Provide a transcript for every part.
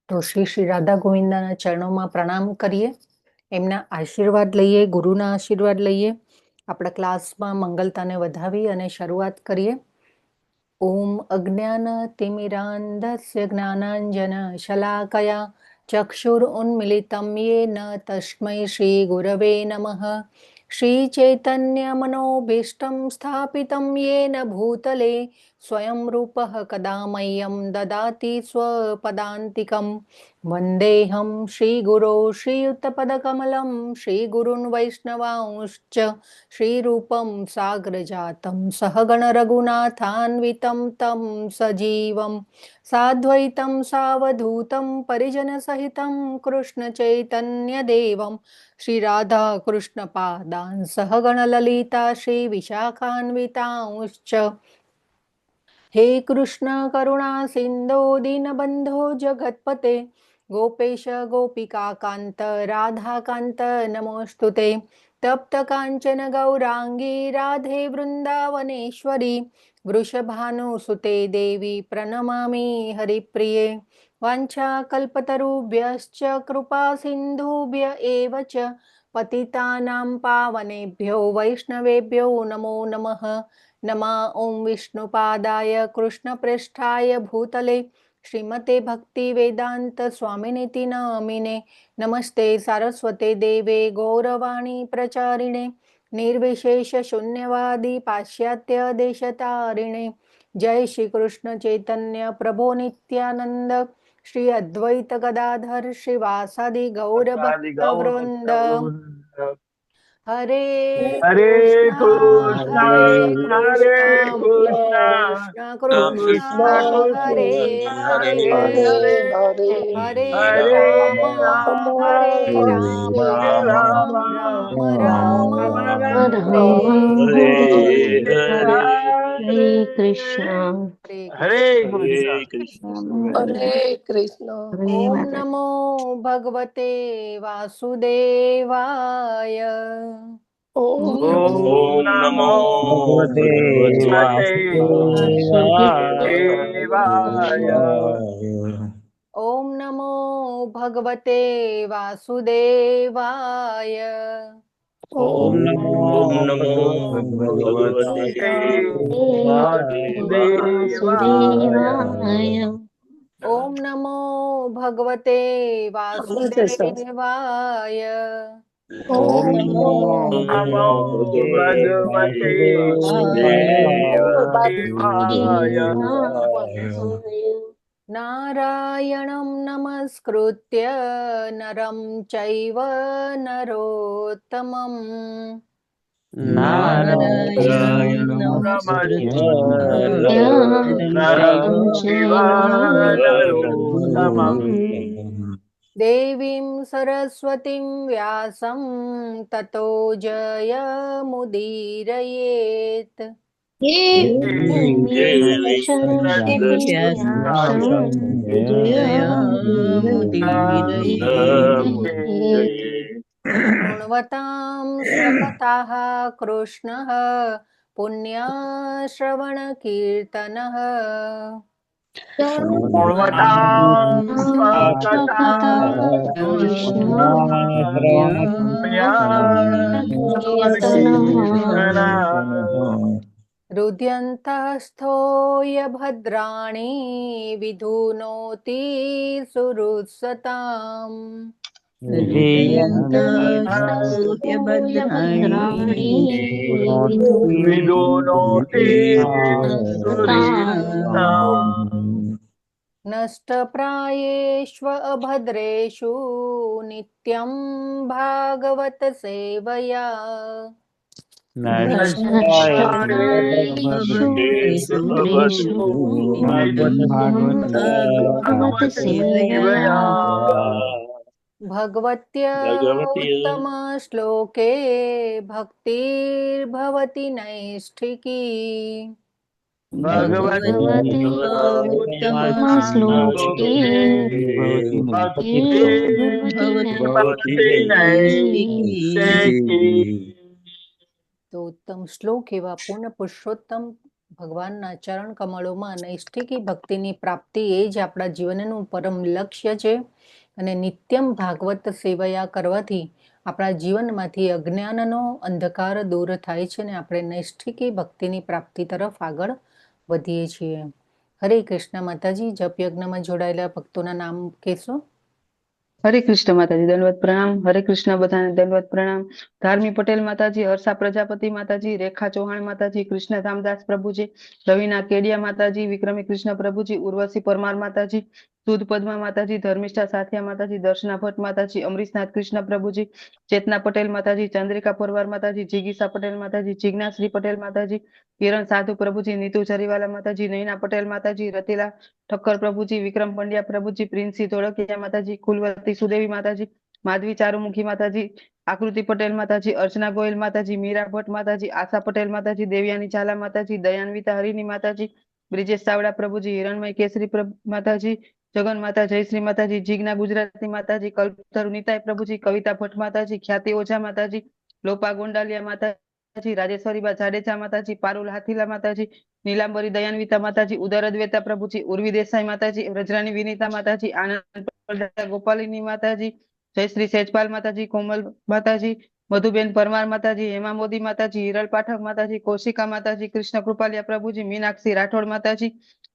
તો શ્રી રાધા ગોવિંદાના ચરણોમાં પ્રણામ કરીએ, એમના આશીર્વાદ લઈએ, ગુરુના આશીર્વાદ લઈએ. આપણા ક્લાસમાં મંગલતાને વધાવી અને શરૂઆત કરીએ. ઓમ અજ્ઞાનતિમિરાન્ધસ્ય જ્ઞાનાંજન શલાકયા ચક્ષુરુન્મિલિतं येन તસ્मै શ્રી ગુરવે નમઃ. શ્રી ચૈતન્ય મનોભીષ્ટં સ્થાપિतं येन ભૂતલે સ્વયં રૂપઃ કદા મह्यं દદાતિ સ્વપદાન્તિકં. વંદેહં શ્રીગુરો શ્રીયુતપદકમलं શ્રીગુરૂन् વૈષ્ણવાંશ્ચ શ્રીરૂપં સાગ્રજાतं સહગણ રઘુનાથાન્વિतं तं સજીવં સાદ્વૈतं સાવધૂतं પરિજનસહિतं કૃષ્ણચૈતન્યદેવં શ્રીરાધાકૃષ્ણપાદાन् સહગણ લલિતા શ્રીવિશાખાન્વિતાંશ્ચ. હે કૃષ્ણ કરુણા સિંધો દીનબંધો જગતપતે ગોપેશ ગોપિકાકાંત રાધાકાંત નમોસ્તુતે. તપ્ત કાંચન ગૌરાંગી રાધે વૃંદાવનેશ્વરી વૃષભાનુસુતે દેવી પ્रणमामि હરિપ્રિયે. વાંછાકલ્પતરુભ્યશ્ચ કૃપા સિંધુભ્ય એવ ચ પતિતાનાં પાવનેભ્યો વૈષ્ણવેભ્યો નમો નમઃ. નમઃ ઓમ વિષ્ણુપાદાય કૃષ્ણપ્રેષ્ઠાય ભૂતલે શ્રીમતે ભક્તિવેદાંત સ્વામિનિતિ નામિને. નમસ્તે સારસ્વતે દેવે ગૌરવાણી પ્રચારિણે નિર્વિશેષ શૂન્યવાદી પાશ્ચાત્ય દેશતારિણે. જય શ્રી કૃષ્ણ ચૈતન્ય પ્રભો નિત્યાનંદ શ્રી અદ્વૈત ગદાધર શ્રીવાસાદિ ગૌર ભક્ત વૃંદ. હરે હરે કૃષ્ણ હરે કૃષ્ણ કૃષ્ણ કૃષ્ણ કૃષ્ણ કૃષ્ણ હરે હરે હરે હરે હરે રામ રામ હરે રામ હરે રામ રામ રામ હરે હરે હરે હરે કૃષ્ણ હરે રામ હરે કૃષ્ણ. હરે ઓમ માતા નમો ભગવતે વાસુદેવાય. ઓમ ઓમ નમો ભગવતે ભગવતે વાસુદેવાય. વાસુદેવાય. ઓમ નમો ભગવતે વાસુદેવાય. ઓમ નમો ભગવતે વાસુદેવાય. વાસુદેવાય. ઓમ નમો ભગવતે વાસુદેવાય. ઓમ નમો નમો ભગવતે વાસુદેવાય. નારાયણં નમસ્કૃત્ય નરં ચૈવ નરોત્તમં. નારાયણ નમસ્તે નરં ચૈવ નરોત્તમં. દેવીં સરસ્વતીં વ્યાસં તતો જયમુદીરયેત. શૃण्वतां स्वकथाः कृष्णः पुण्यश्रवणकीर्तनः. हृद्यन्तस्थो भद्राणि विधुनोति सुहृत्सताम्. नष्टप्रायेष्व अभद्रेषु नित्यं भागवत सेवया. भगवत्या उत्तम श्लोके भक्तिर्भवति नैष्ठिकी. भगवते श्लोके भक्तिर्भवति नैष्ठिकी. તો ઉત્તમ શ્લોક એવા પૂર્ણ પુરુષોત્તમ ભગવાનના ચરણ કમળોમાં નૈષ્ઠિકી ભક્તિની પ્રાપ્તિ એ જ આપણા જીવનનું પરમ લક્ષ્ય છે. અને નિત્યમ ભાગવત સેવયા કરવાથી આપણા જીવનમાંથી અજ્ઞાનનો અંધકાર દૂર થાય છે અને આપણે નૈષ્ઠિકી ભક્તિની પ્રાપ્તિ તરફ આગળ વધીએ છીએ. હરે કૃષ્ણ. માતાજી, જપ યજ્ઞમાં જોડાયેલા ભક્તોના નામ કહેશો? હરે કૃષ્ણ માતાજી, દંડવત પ્રણામ. હરે કૃષ્ણ બધાને દંડવત પ્રણામ. ધાર્મી પટેલ માતાજી, હર્ષા પ્રજાપતિ માતાજી, રેખા ચૌહાણ માતાજી, કૃષ્ણ ધામદાસ પ્રભુજી, રવિના કેડિયા માતાજી, વિક્રમી કૃષ્ણ પ્રભુજી, ઉર્વશી પરમાર માતાજી, સુધ પદ્મા માતાજી, ધર્મિષ્ઠા સાથિયા માતાજી, દર્શના ભટ્ટ માતાજી, અમરીશનાથ કૃષ્ણ પ્રભુજી, ચેતના પટેલ માતાજી, ચંદ્રિકા પરવાર માતાજી, જીગીસા પટેલ માતાજી, જિજ્ઞાશ્રી પટેલ માતાજી, કિરણ સાધુ પ્રભુજી, નીતુ જરીવાલા માતાજી, નૈના પટેલ માતાજી, રતિલા ઠક્કર પ્રભુજી, વિક્રમ પંડ્યા પ્રભુજી, પ્રિન્સી ધોળકિયા માતાજી, કુલવતી સુદેવી માતાજી, માધવી ચારુમુખી માતાજી, આકૃતિ પટેલ માતાજી, અર્ચના ગોયલ માતાજી, મીરા ભટ્ટ માતાજી, આશા પટેલ માતાજી, દેવયાની ઝાલા માતાજી, દયાન્વિતા હરિની માતાજી, બ્રિજેશ ચાવડા પ્રભુજી, હિરણમય કેસરી માતાજી, જગન માતા જયશ્રી માતાજી, જીજ્ઞા ગુજરાતી માતાજી, કલ્પતરુ નીતાય પ્રભુજી, કવિતા ભટ્ટ માતાજી, ખ્યાતિ ઓઝા માતાજી, લોપા ગોંડાલિયા માતાજી, રાજેશ્વરીબા જાડેજા માતાજી, પારુલ હાથીલા માતાજી, નીલાંબરી દયાન્વિતા માતાજી, ઉદય અદ્વૈતા પ્રભુજી, ઉર્વી દેસાઈ માતાજી, વ્રજરાની વિનીતા માતાજી, આનંદ ગોપાલિની માતાજી, જયશ્રી સેજપાલ માતાજી, કોમલ માતાજી, મધુબેન પરમાર માતાજી, હેમા મોદી માતાજી, હિરલ પાઠક માતાજી, કૌશિકા માતાજી, કૃષ્ણ કૃપાલિયા પ્રભુજી, મીનાક્ષી રાઠોડ માતાજી,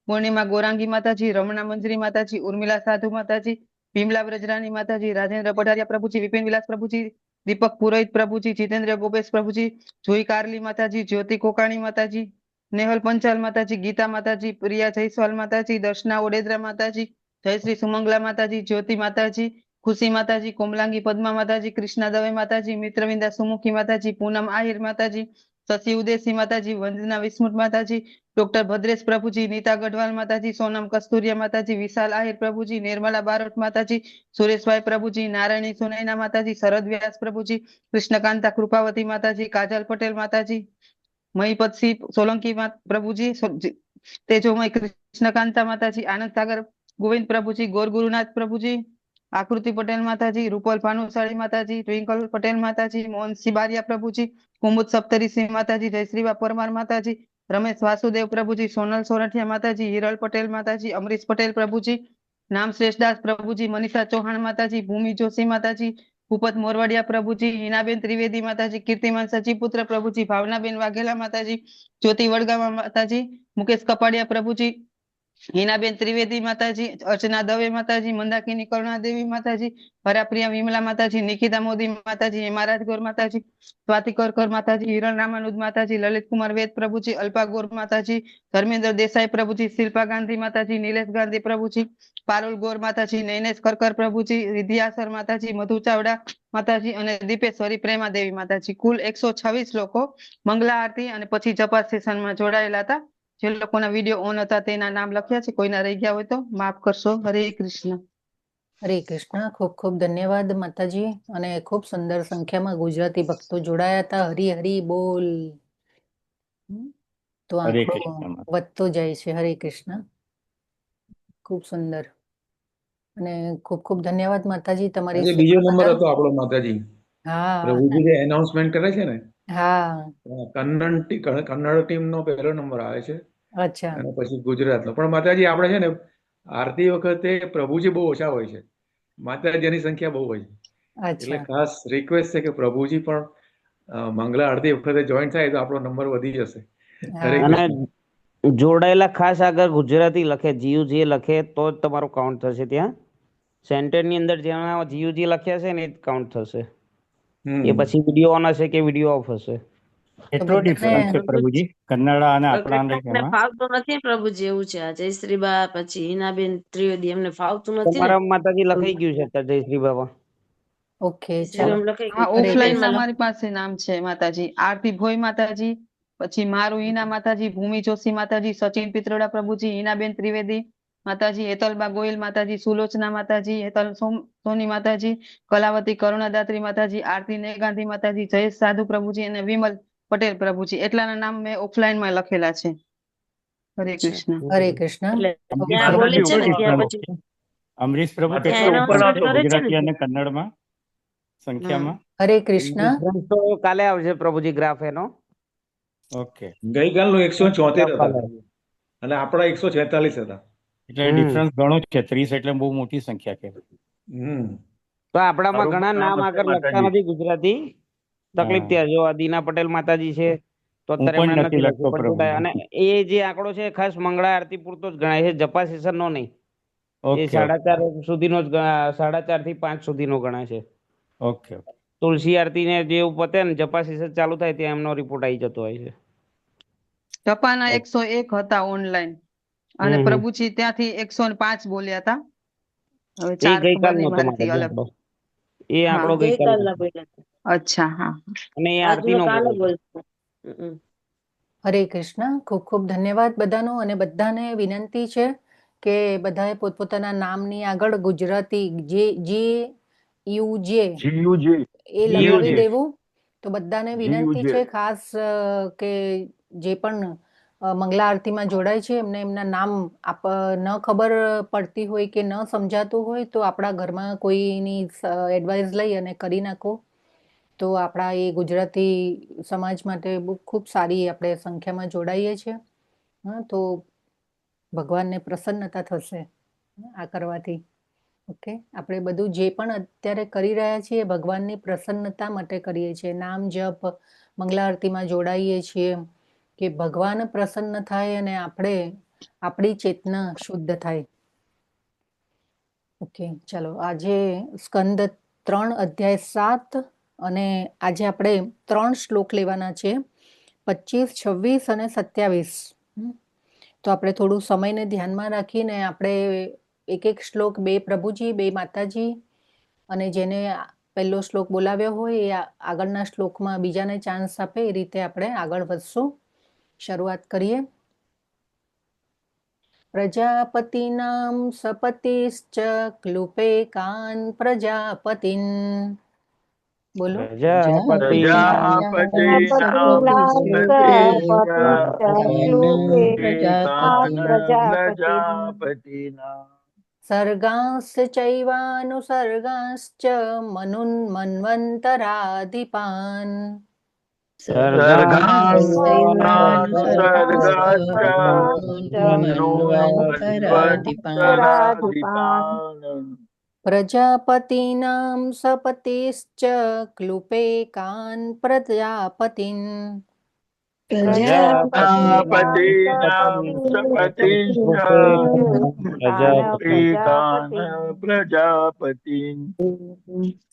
પૂર્ણિમા ગોરાંગી માતાજી, રમણા મંજરી માતાજી, ઉર્મિલા સાધુ માતાજી, ભીમલા વ્રજરાની માતાજી, રાજેન્દ્ર પઢારિયા પ્રભુજી, વિપિન વિલાસ પ્રભુજી, દીપક પુરોહિત પ્રભુજી, જીતેન્દ્ર ગોપેશ પ્રભુજી, જોઈ કારલી માતાજી, જ્યોતિ કોકાણી માતાજી, નેહલ પંચાલ માતાજી, ગીતા માતાજી, પ્રિયા જયસ્વાલ માતાજી, દર્શના ઓડેદરા માતાજી, જયશ્રી સુમંગલા માતાજી, જ્યોતિ માતાજી, ખુશી માતાજી, કોમલાંગી પદ્મા માતાજી, કૃષ્ણા દવે માતાજી, મિત્રવિંદા સુમુખી માતાજી, પૂનમ આહિર માતાજી, શશી ઉદેસી માતાજી, વંદના વિસ્મૃત માતાજી, ડોક્ટર ભદ્રેશ પ્રભુજી, નીતા ગઢવાલ માતાજી, સોનમ કસ્તુરિયા માતાજી, વિશાલ આહિર પ્રભુજી, નિર્મલા બારોટ માતાજી, સુરેશભાઈ પ્રભુજી, નારાયણી સુનૈના માતાજી, શરદ વ્યાસ પ્રભુજી, કૃષ્ણકાંતા કૃપાવતી માતાજી, કાજલ પટેલ માતાજી, મહીપતસિંહ સોલંકી પ્રભુજી, તેજોમય કૃષ્ણકાંતા માતાજી, આનંદ સાગર ગોવિંદ પ્રભુજી, ગોર ગુરુનાથ પ્રભુજી, આકૃતિ પટેલ માતાજી, રૂપલ ભાનુશાળી માતાજી, ટ્વિંકલ પટેલ માતાજી, મોહનસિંહ બારિયા પ્રભુજી, કુમુદ સપ્તરીસિંહ માતાજી, જયશ્રીબા પરમાર માતાજી, રમેશ વાસુદેવ પ્રભુજી, સોનલ સોરઠિયા માતાજી, હિરલ પટેલ માતાજી, અમરીશ પટેલ પ્રભુજી, નામ શ્રેષ્ઠદાસ પ્રભુજી, મનીષા ચૌહાણ માતાજી, ભૂમિ જોશી માતાજી, ભૂપત મોરવાડિયા પ્રભુજી, હિનાબેન ત્રિવેદી માતાજી, કીર્તિમાન સચીપુત્ર પ્રભુજી, ભાવનાબેન વાઘેલા માતાજી, જ્યોતિ વડગામા માતાજી, મુકેશ કપાડિયા પ્રભુજી, હિનાબેન ત્રિવેદી માતાજી, અર્ચના દવે માતાજી, મંદાકિની કરુણાદેવી માતાજી, હરાપ્રિયા વિમલા માતાજી, નિકિતા મોદી માતાજી, હેમારાજ ગોર માતાજી, સ્વાતિ કરકર માતાજી, હિરણ રામાનુજ માતાજી, લલિત કુમાર વેદ પ્રભુજી, અલ્પા ગોર માતાજી, ધર્મેન્દ્ર દેસાઈ પ્રભુજી, શિલ્પા ગાંધી માતાજી, નિલેશ ગાંધી પ્રભુજી, પારુલ ગોર માતાજી, નૈનેશ કરકર પ્રભુજી, વિદ્યાસર માતાજી, મધુ ચાવડા માતાજી અને દીપેશ્વરી પ્રેમાદેવી માતાજી. કુલ 126 લોકો મંગલા આરતી અને પછી જપા સેશનમાં જોડાયેલા હતા. જે લોકોના વિડીયો ઓન હતા તેના નામ લખ્યા છે. કોઈના રહી ગયા હોય તો માફ કરશો. હરે કૃષ્ણ. હરે કૃષ્ણ. ખૂબ ખૂબ ધન્યવાદ માતાજી. અને ખૂબ સુંદર સંખ્યામાં ગુજરાતી ભક્તો જોડાયા હતા. હરી હરી બોલ. તો હરે આંકડો કૃષ્ણ. વધતો જાય છે. હરે કૃષ્ણ. ખૂબ સુંદર અને ખૂબ ખૂબ ધન્યવાદ માતાજી તમારી આજે બીજો સેવા નંબર બદલ. હતો આપણો માતાજી. હા પ્રભુજી જે એનાઉન્સમેન્ટ કરે છે ને, હા કન્નડ ટીમનો પહેલો નંબર આવે છે અચ્છા અને પછી ગુજરાતનો. પણ માતાજી આપણે છે ને આરતી વખતે પ્રભુજી બહુ ઓછા હોય છે, માતાજીની સંખ્યા બહુ હોય છે. એટલે અચ્છા ખાસ રિક્વેસ્ટ છે કે પ્રભુજી પણ મંગળા આરતી વખતે જોઈન થાય તો આપણો નંબર વધી જશે. હરે હા અને કૃષ્ણ. જોડાયેલા ખાસ આગળ ગુજરાતી લખે, જીયુજી લખે તો જ તમારું કાઉન્ટ થશે. ત્યાં સેન્ટરની અંદર જ્યાં જીયુજી લખ્યા છે ને એ જ કાઉન્ટ થશે. એ પછી વિડીયો ઓન હશે કે વિડીયો ઓફ હશે. એટલો ડિફરન્સ છે પ્રભુજી કન્નડા અને આપણા એમને એમાં. ફાવતું નથી પ્રભુજી, એવું છે. આ જયશ્રીબા પછી હિનાબેન ત્રિવેદી એમને ફાવતું નથી ને. તમારા માતાજી લખાઈ ગયું છે અત્યારે જયશ્રી બાબા. ઓકે ચાલો જયશ્રીરામ લખાઈ હા, ગયું. ઓફલાઈન કૃષ્ણ. અમારી પાસે નામ છે માતાજી. આરતી ભોઈ માતાજી, પછી મારું હિના માતાજી, ભૂમિ જોશી માતાજી, સચિન પિત્રોડા પ્રભુજી, હિનાબેન ત્રિવેદી માતાજી, હેતલબા ગોયલ માતાજી, સુલોચના માતાજી, હેતલ સોની માતાજી, કલાવતી કરુણાદાત્રી માતાજી, આરતી ને ગાંધી માતાજી, જયેશ સાધુ પ્રભુજી અને વિમલ પટેલ પ્રભુજી. એટલાના નામ મેં ઓફલાઈન માં લખેલા છે. હરે કૃષ્ણ. હરે કૃષ્ણ. એટલે ત્યાં બોલે છે ને ત્યાં પછી અમરીશ પ્રભુ ત્યાં કેટલો ઉપર announcement હતો કરે છે ને. ગુજરાતી અને કન્નડમાં સંખ્યામાં? હરે કૃષ્ણ. ડિફરન્સ તો કાલે આવશે પ્રભુજી ગ્રાફ એનો. ઓકે. ગઈકાલનું 174 હતા એટલે અને આપણા 146 હતા. એટલે ડિફરન્સ ઘણો જ છે. 30 એટલે બહુ મોટી સંખ્યા કહેવાય. હમ તો આપણામાં મારું ઘણા નામ નમસ્તે આગળ લખતા માતાજી. નથી ગુજરાતી. તકલીફ હા. ત્યાં જો આ દીના પટેલ માતાજી છે તો હું અત્યારે પણ એમણે નથી નથી લખતો લખ્યું પણ જોડાય. અને પ્રભુજી. એ જે આંકડો છે એ ખાસ મંગળા આરતી પૂરતો જ ગણાય છે, જપા સેશન નો નહીં. એ ઓકે 4:30 સુધીનો જ 4:30 થી 5 સુધીનો ગણાય છે. ઓકે. તુલસી આરતી ને જેવું પતે ને જપા સેશન ચાલુ થાય ત્યાં એમનો રિપોર્ટ આવી જતો હોય છે. ટપાના 101 હતા ઓનલાઈન અને હમ. પ્રભુજી ત્યાંથી 105 બોલ્યા હતા. હવે એ 4 ખબર ગઈકાલનો નહીં હતો મારાથી માતાજી અલગ. આંકડો. એ હા આંકડો ગઈકાલનો ગઈકાલના હતો. બોલ્યા હતા. અચ્છા હા અને એ આજનો આરતીનો કાલે બોલ્યો હતો. બોલશું. હરે કૃષ્ણ. ખૂબ ખૂબ ધન્યવાદ બધાનો. અને બધાને વિનંતી છે કે બધાએ પોતપોતાના નામની આગળ ગુજરાતી જે જીયુજી એ લગાવી જીયુજી દેવું. તો બધાને વિનંતી જીયુજી છે ખાસ કે જે પણ મંગલા આરતીમાં જોડાય છે એમને એમના નામ ન ખબર પડતી હોય કે ન સમજાતું હોય તો આપણા ઘરમાં કોઈની એડવાઇસ લઈ અને કરી નાખો. તો આપણા એ ગુજરાતી સમાજ માટે ખૂબ સારી આપણે સંખ્યામાં જોડાઈએ છીએ. હા, તો ભગવાનને પ્રસન્નતા થશે આ કરવાથી. ઓકે, આપણે બધું જે પણ અત્યારે કરી રહ્યા છીએ ભગવાનની પ્રસન્નતા માટે કરીએ છીએ. નામ જપ મંગલા આરતીમાં જોડાઈએ છીએ કે ભગવાન પ્રસન્ન થાય અને આપણી ચેતના શુદ્ધ થાય. ઓકે, ચાલો આજે સ્કંદ 3 અધ્યાય 7 અને આજે આપણે 3 શ્લોક લેવાના છે, 25, 26 અને 27. તો આપણે થોડું સમયને ધ્યાનમાં રાખીને આપણે એક શ્લોક 2 પ્રભુજી 2 માતાજી અને જેને પહેલો શ્લોક બોલાવ્યો હોય એ આગળના શ્લોકમાં બીજાને ચાન્સ આપે એ રીતે આપણે આગળ વધશું. શરૂઆત કરીએ. પ્રજાપતિનામ સપતિશ્ચ ક્લુપે કાન પ્રજાપતિન. બોલો. પ્રજાપતિનામ પ્રજાપતિના સર્ગાંશ્ચ ચૈવાનુસર્ગાંશ્ચ મન્વંતરાધિપાન. પ્રજાપતિનામ સપતિશ્ચ ક્લુપે કાન પ્રજાપતિન. પ્રજાપતિ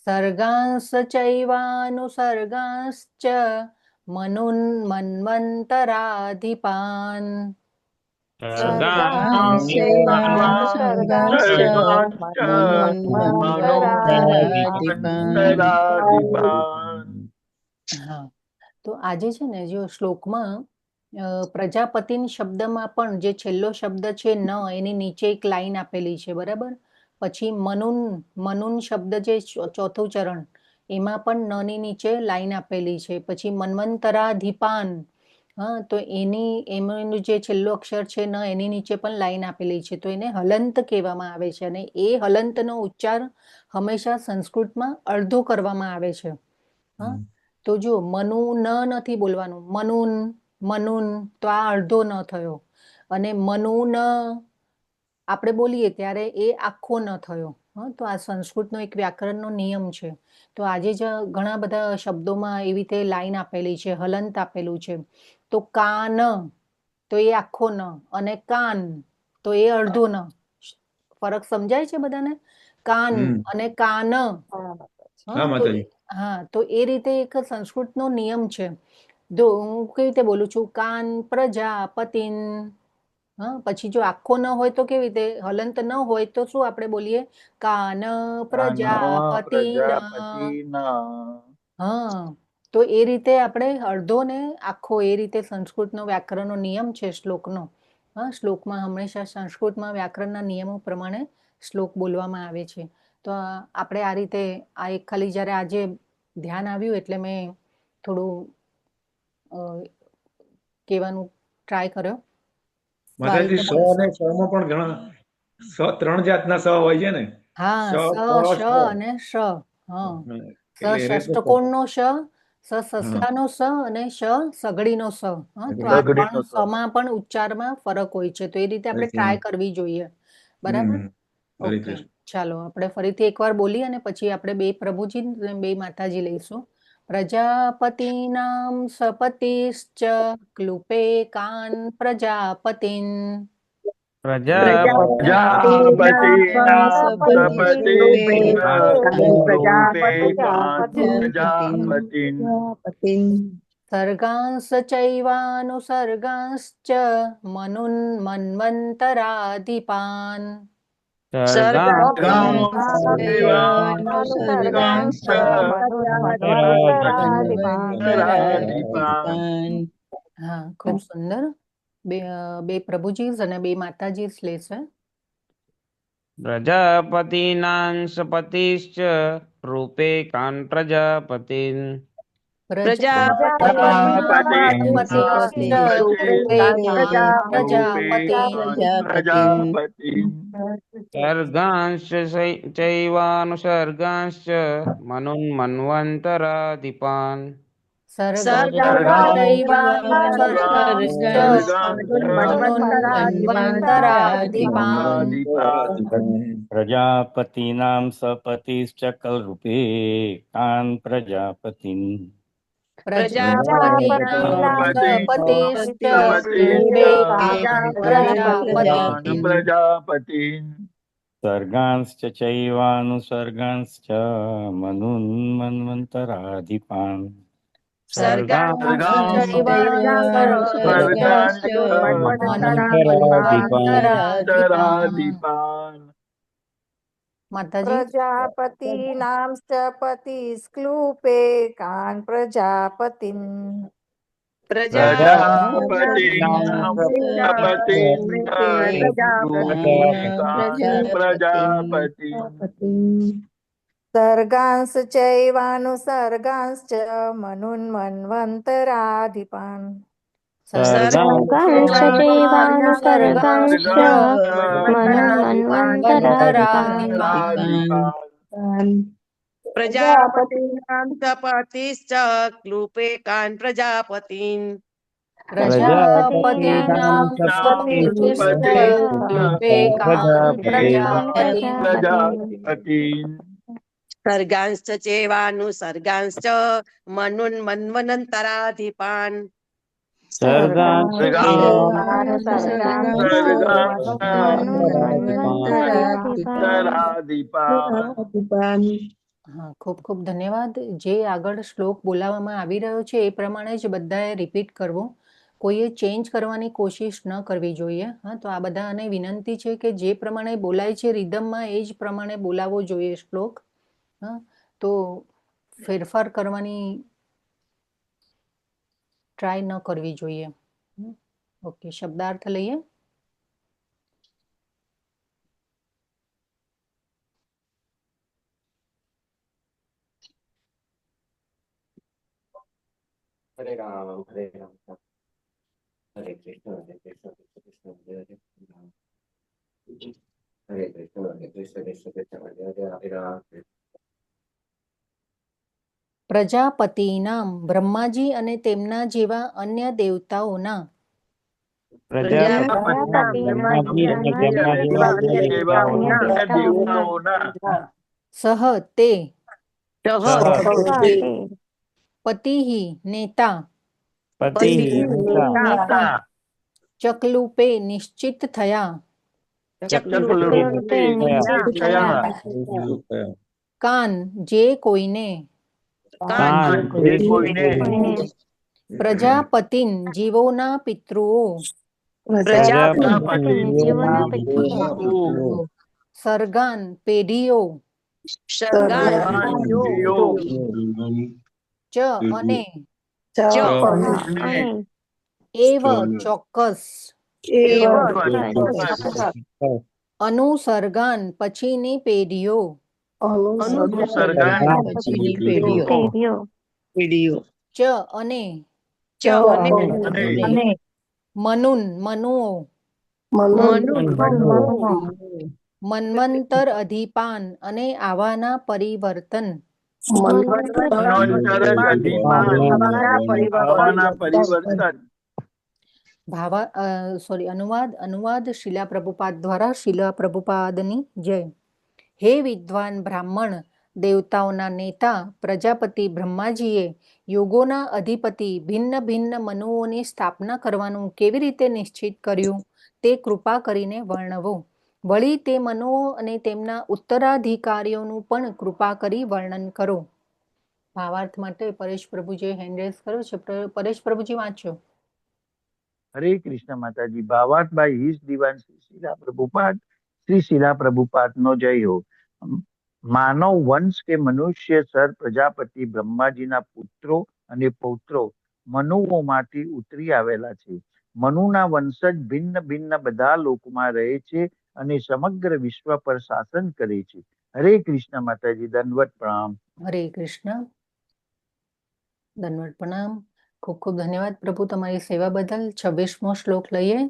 સર્ગાંશ્ચ ચૈવાનુસર્ગાંશ્ચ મન્વંતરાધિપાન. હા, તો આજે છે ને જો શ્લોકમાં પ્રજાપતિન શબ્દમાં પણ જે છેલ્લો શબ્દ છે ન એની નીચે એક લાઈન આપેલી છે, બરાબર. પછી મનુન શબ્દ જે ચોથું ચરણ એમાં પણ ન ની નીચે લાઈન આપેલી છે. પછી મન્વંતરાધિપાન, હા, તો એનું જે છેલ્લો અક્ષર છે ન એની નીચે પણ લાઈન આપેલી છે. તો એને હલંત કહેવામાં આવે છે અને એ હલંતનો ઉચ્ચાર હંમેશા સંસ્કૃતમાં અડધો કરવામાં આવે છે. હા, તો જો મનુ નથી બોલવાનું, મનુન તો આ અડધો ન થયો. અને મનુન આપણે બોલીએ ત્યારે એ આખો ન થયો. તો આ સંસ્કૃતનો એક વ્યાકરણનો નિયમ છે. તો આજે જ ઘણા બધા શબ્દોમાં એવી રીતે લાઈન આપેલી છે, હલંત આપેલું છે. તો કાન તો એ આખો ન અને કાન તો એ અડધો ન. ફરક સમજાય છે બધાને? કાન અને કાન. હા માતાજી. હા, તો એ રીતે એક સંસ્કૃતનો નિયમ છે. હું કેવી રીતે બોલું છું, કાન પ્રજાપતિન. હા, પછી જો આખો ન હોય તો કેવી રીતે, હલંત ન હોય તો શું આપણે બોલીએ, કાન પ્રજાપતિના. હા, તો એ રીતે આપણે અડધો ને આખો એ રીતે સંસ્કૃતનો વ્યાકરણનો નિયમ છે શ્લોકનો. હા, શ્લોકમાં હંમેશા સંસ્કૃતમાં વ્યાકરણના નિયમો પ્રમાણે શ્લોક બોલવામાં આવે છે. તો આપણે આ રીતે આ એક ખાલી જ્યારે આજે ધ્યાન આવ્યું એટલે મેં થોડું કહેવાનું ટ્રાય કર્યો. માતાજી સ અને સ માં પણ ઘણા 3 જાતના સ હોય છે ને. હા, સ, શ અને શ. હા, સ એટલે ષષ્ટકોણનો શ સસલાનો સ અને સગડીનો સ. હા, તો આ સગડીનો ત્રણ સ. સમાં પણ ઉચ્ચારમાં ફરક હોય છે, તો એ રીતે આપણે ટ્રાય કરવી જોઈએ. બરાબર? હરે ઓકે, કૃષ્ણ. ચાલો આપણે ફરીથી એકવાર બોલી અને પછી આપણે બે પ્રભુજી અને બે માતાજી લઈશું. પ્રજાપતિનામ સપતિશ્ચ ક્લુપે કાન પ્રજાપતિન. પ્રજાપતિના સપતિ રૂપે કાન પ્રજાપતિન સર્ગાંશ ચૈવાનુસર્ગાંશ્ચ મનુન મન્વંતરાધિપાન. હા, ખૂબ સુંદર. બે પ્રભુજી અને બે માતાજી લેશે. પ્રજાપતિનાં સપતિશ્ચ રૂપે કાન પ્રજાપતિન. સર્ગાંશ્ચ ચૈવાનુસર્ગાંશ્ચ મનુન મન્વંતરાધિપાન. પ્રજાપતિનામ સપતિશ્ચ કલરૂપે કાન પ્રજાપતિન. પ્રજાપતિન સર્ગાંશ્ચ ચૈવાનુસર્ગાંશ્ચ મનુન મન્વંતરાધિપાન. માતાજી. પ્રજાપતિનામ સપતિસ્ક્લુપે કાન પ્રજાપતિન. પ્રજાપતિનામ પ્રજાપતિન સર્ગાંશ ચૈવાનુસર્ગાંશ્ચ મનુન મન્વંતરાધિપાન. પ્રજાપતિનામ સપતિશ્ચ ક્લુપે કાન પ્રજાપતિન. સર્ગાંશ્ચ ચૈવાનુસર્ગાંશ્ચ મનુન મન્વંતરાધિપાન. હા, ખૂબ ખૂબ ધન્યવાદ. જે આગળ શ્લોક બોલાવવામાં આવી રહ્યો છે એ પ્રમાણે જ બધાએ રિપીટ કરવું. કોઈએ ચેન્જ કરવાની કોશિશ ન કરવી જોઈએ. હા, તો આ બધાને વિનંતી છે કે જે પ્રમાણે બોલાય છે રિધમમાં એ જ પ્રમાણે બોલાવવો જોઈએ શ્લોક. હા, તો ફેરફાર કરવાની ટ્રાય ન કરવી જોઈએ. ઓકે, શબ્દાર્થ લઈએ. હરે રામ હરે રામ હરે કૃષ્ણ હરે કૃષ્ણ કૃષ્ણ હરે હરે હરે કૃષ્ણ કૃષ્ણ કૃષ્ણ હરે હરે રામ. પ્રજાપતિનામ બ્રહ્માજી અને તેમના જેવા અન્ય દેવતાઓના. સહ તે પતિહિ નેતા ચકલુપે નિશ્ચિત થયા. કાન જે કોઈને પ્રજાપતિન જીવોના પિતૃઓ સર્ગાન પેઢીઓ ચ અને એવ ચોક્કસ અનુસર્ગાન પછીની પેઢીઓ ચ અને મનુન મનુઓ મન્વંતર અધિપાન અને આવાના પરિવર્તન મન્વંતર ગતિમાન આવવાના પરિવર્તન. અનુવાદ શિલા પ્રભુપાદ દ્વારા શિલા પ્રભુપાદની જય. હે વિદ્વાન બ્રાહ્મણ, દેવતાઓના નેતા પ્રજાપતિ બ્રહ્માજીએ યોગોના અધિપતિ ભિન્ન ભિન્ન મનુઓની સ્થાપના કરવાનું કેવી રીતે નિશ્ચિત કર્યું તે કૃપા કરીને વર્ણવો. વળી તે મનુઓ અને તેમના ઉત્તરાધિકારીઓનું પણ કૃપા કરી વર્ણન કરો. ભાવાર્થ માટે પરેશ પ્રભુજીએ હેન્ડ રેઝ કર્યો છે. પરેશ પ્રભુજી વાંચો. હરે કૃષ્ણ માતાજી. ભાવાર્થ બાય હિઝ ડિવાઇન શ્રી શિલા પ્રભુપાદ. શ્રી શિલા પ્રભુપાદ નો જય હો. માનવ વંશ કે મનુષ્ય સર પ્રજાપતિ બ્રહ્માજીના પુત્રો અને પૌત્રો મનુઓમાંથી ઉતરી આવેલા છે. મનુના વંશજ ભિન્ન ભિન્ન બધા લોકમાં રહે છે અને સમગ્ર વિશ્વ પર શાસન કરે છે. હરે કૃષ્ણ માતાજી. દંડવત પ્રણામ. હરે કૃષ્ણ. દંડવત પ્રણામ. ખૂબ ખૂબ ધન્યવાદ પ્રભુ તમારી સેવા બદલ. 26મો શ્લોક લઈએ.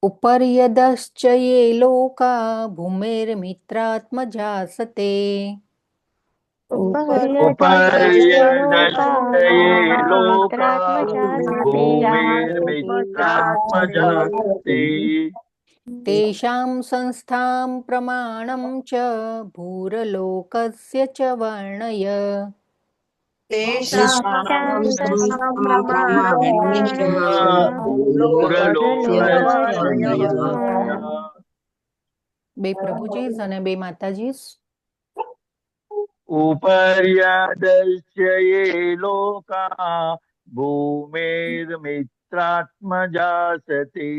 ઉપર્યદશ્ચ યે લોકા ભૂમિર્મિત્રાત્મજા સતે. ઉપર્યદશ્ચયે લોકા ભૂમિર્મિત્રાત્મજાસતે. તેષાં સંસ્થાં પ્રમાણં ચ ભૂરલોકસ્ય ચ વર્ણય. બે પ્રભુજીસ અને બે માતાજીસ. ઉપર્યદશ્ચયે લોકા ભૂમિર્મિત્રાત્મજાસતે.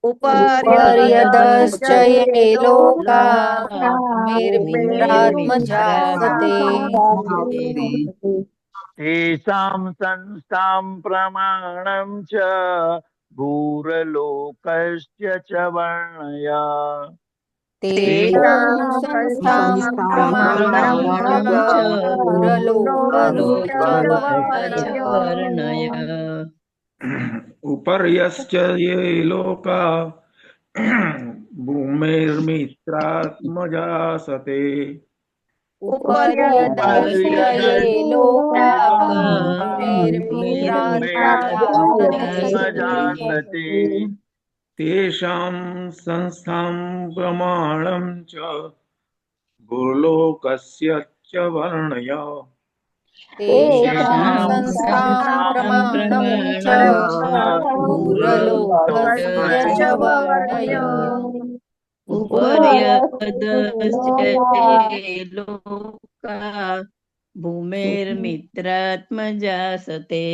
ઉપર્યદશ્ચ યે લોકા ભૂમિર્મિત્રાત્મજાસતે. તેષાં સંસ્થાં પ્રમાણં ચ ભૂરલોકસ્ય ચ વર્ણય. તેષાં સંસ્થાં પ્રમાણં ચ ભૂરલોકસ્ય ચ વર્ણય. ઉપર્યશ્ચ યે લોકા ભૂમિર્મિત્રાત્મજાસતે. ઉપર્યદશ્ચ યે લોકા ભૂમિર્મિત્રાત્મજાસતે. તેષાં સંસ્થાં પ્રમાણં ચ ભૂલોકસ્ય ચ વર્ણય. તેષાં સંસ્થાં પ્રમાણં ચ ભૂરલોકસ્ય ચ વર્ણય. ઉપર્યદશ્ચયે લોકા ભૂમિર્મિત્રાત્મજાસતે.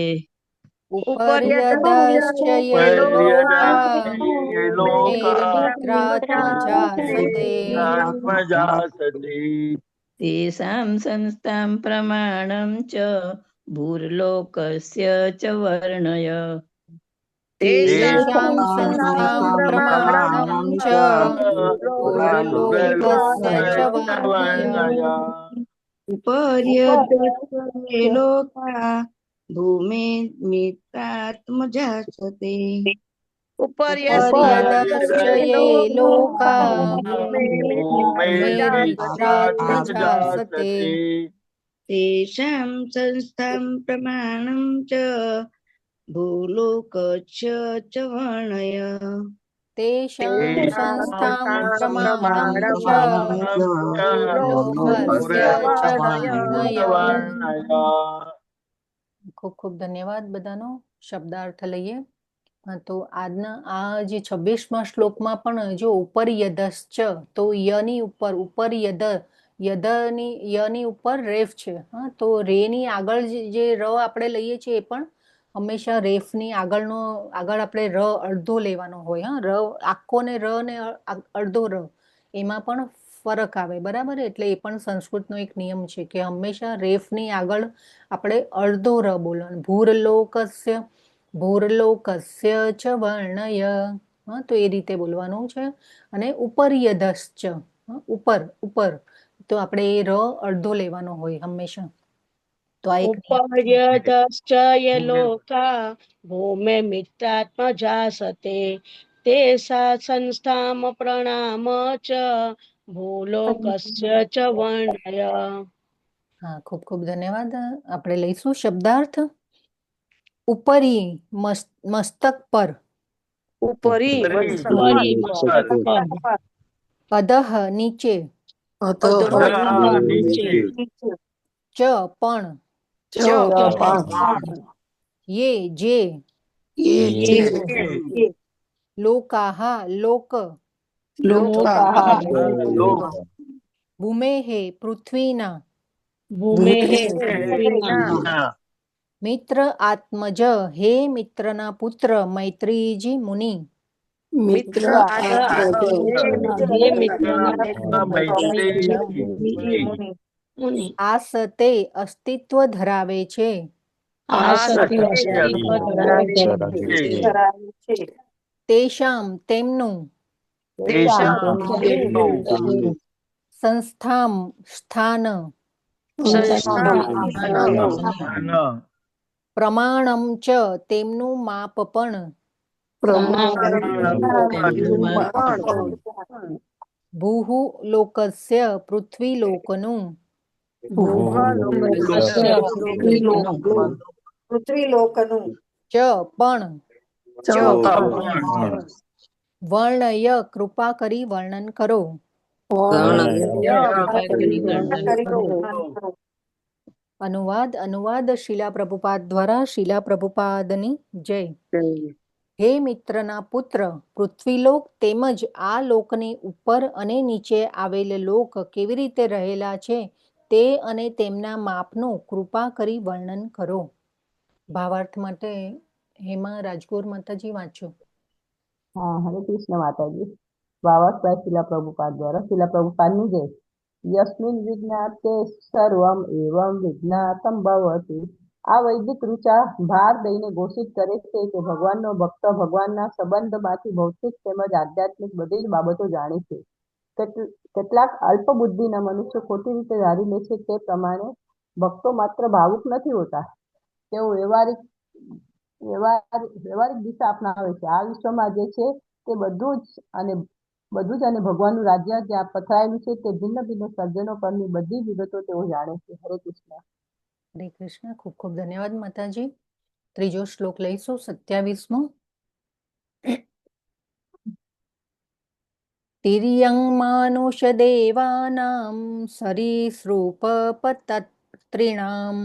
ઉપર્યદશ્ચ યે લોકા ભૂમિર્મિત્રાત્મજાસતે. તેષાં સંસ્થાં પ્રમાણં ચ ભૂર્લોકસ્ય ચ વર્ણય. તેષાં સંસ્થાં પ્રમાણં ચ ભૂરલોકસ્ય ચ વર્ણય. ઉપર્યદશ્ચયે લોકા ભૂમિર્મિત્રાત્મજાસતે. ઉપર્યદશ્ચ યે લોકા ભૂમિર્મિત્રાત્મજાસતે. તેષાં સંસ્થાં પ્રમાણં ચ ભૂલોકસ્ય ચ વર્ણય. તેષાં સંસ્થાં પ્રમાણં ચ ભૂર્લોકસ્ય ચ વર્ણય. ખૂબ ખૂબ ધન્યવાદ બધાનો. શબ્દાર્થ લઈએ. તો આજના આ જે 26મા શ્લોકમાં પણ જો ઉપર્યદશ્ચ તો યની ઉપર યની ઉપર રેફ છે. તો રેની આગળ જે ર આપણે લઈએ છીએ એ પણ હંમેશા રેફની આગળ આપણે ર અડધો લેવાનો હોય. ર આખો ને ર ને અડધો ર એમાં પણ ફરક આવે. બરાબર. એટલે એ પણ સંસ્કૃતનો એક નિયમ છે કે હંમેશા રેફની આગળ આપણે અડધો ર બોલવાનો. ભૂરલોકસ્ય ચ વર્ણય. તો એ રીતે બોલવાનું છે. અને ઉપર્યદશ્ચ ઉપર તો આપણે એ ર અડધો લેવાનો હોય હંમેશા. તો આ એક ઉપર્યદશ્ચયે લોકા ભૂમિર્મિત્રાત્મજાસતે. તેષા સંસ્થામ પ્રણામ ચ ભૂલોકસ્ય ચ વર્ણય. હા, ખૂબ ખૂબ ધન્યવાદ. આપણે લઈશું શબ્દાર્થ. ઉપરી મસ્તક પર, ઉપરી ઉપરી મસ્તક પર, અધઃ નીચે, અધઃ નીચે, ચ પણ, ચ યે જે, યે લોકાહ લોક, લોકાહ ભૂમેઃ પૃથ્વીના, ભૂમેઃ પૃથ્વીના, મિત્ર આત્મજ હે મિત્રના પુત્ર મૈત્રીજી મુનિ, મિત્ર હે મિત્રના મુનિ, આસતે અસ્તિત્વ ધરાવે છે, આ સત્ય અસ્તિત્વ ધરાવે છે, તેષામ તેમનું, સંસ્થામ સ્થાન, પ્રમાણમ ચ તેમનું માપ પણ, ભૂઃ લોકસ્ય પૃથ્વી લોકનું, પૃથ્વીલોકનું, ચ પણ, વર્ણય કૃપા કરી વર્ણન કરો. અનુવાદ શીલા પ્રભુપાદ દ્વારા. શીલા પ્રભુપાદની જય. હે મિત્રના પુત્ર, પૃથ્વીલોક તેમજ આ લોકની ઉપર અને નીચે આવેલ લોક કેવી રીતે રહેલા છે તે અને તેમના માપનું કૃપા કરી વર્ણન કરો. ભાવાર્થ માટે હેમા રાજગોર માતાજી વાંચો. હા, હરે કૃષ્ણ માતાજી. ભાવાર્થ શીલા પ્રભુપાદ દ્વારા. શીલા પ્રભુપાદની જય. યસ્મિન વિજ્ઞાતે સર્વમ એવમ વિજ્ઞાતમ ભવતી. આ વૈદિક ઋચા ભાર દઈને ઘોષિત કરે છે કે ભગવાનનો ભક્ત ભગવાનના સંબંધમાંથી ભૌતિક તેમજ આધ્યાત્મિક બધી જ બાબતો જાણે છે. કેટલાક અલ્પ બુદ્ધિના મનુષ્યો ખોટી રીતે ધારી લે છે તે પ્રમાણે ભક્તો માત્ર ભાવુક નથી હોતા, તેઓ વ્યવહારિક દિશા અપનાવે છે. આ વિશ્વમાં જે છે તે બધું જ અને ભગવાનનું રાજ્ય જ્યાં પથરાયેલું છે તે ભિન્ન ભિન્ન સર્જનો પરની બધી વિગતો તેઓ જાણે છે. હરે કૃષ્ણ. હરે કૃષ્ણ. ખૂબ ખૂબ ધન્યવાદ માતાજી. ત્રીજો શ્લોક લઈશું, 27મો. તિર્યંગ માનુષ દેવાનામ સરીસૃપ પતત્રિણામ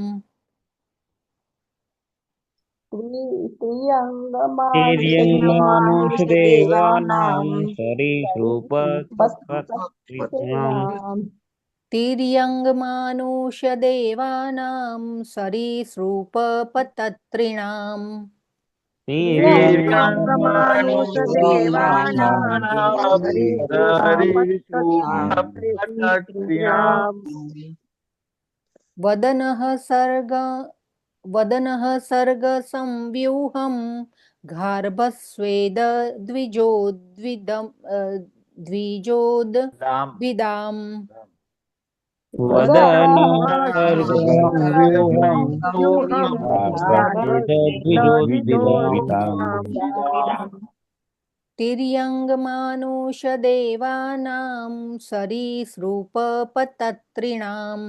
તિર્યંગ માનુષ દેવાનામ સરીસૃપ પતત્રિણામ વદનઃ સર્ગ સંવ્યુહમ ગાર્ભસ્વેદ દ્વિજોદ્વિદામ તિર્યંગ માનુષ દેવાનામ સરીસૃપ પતત્રિણામ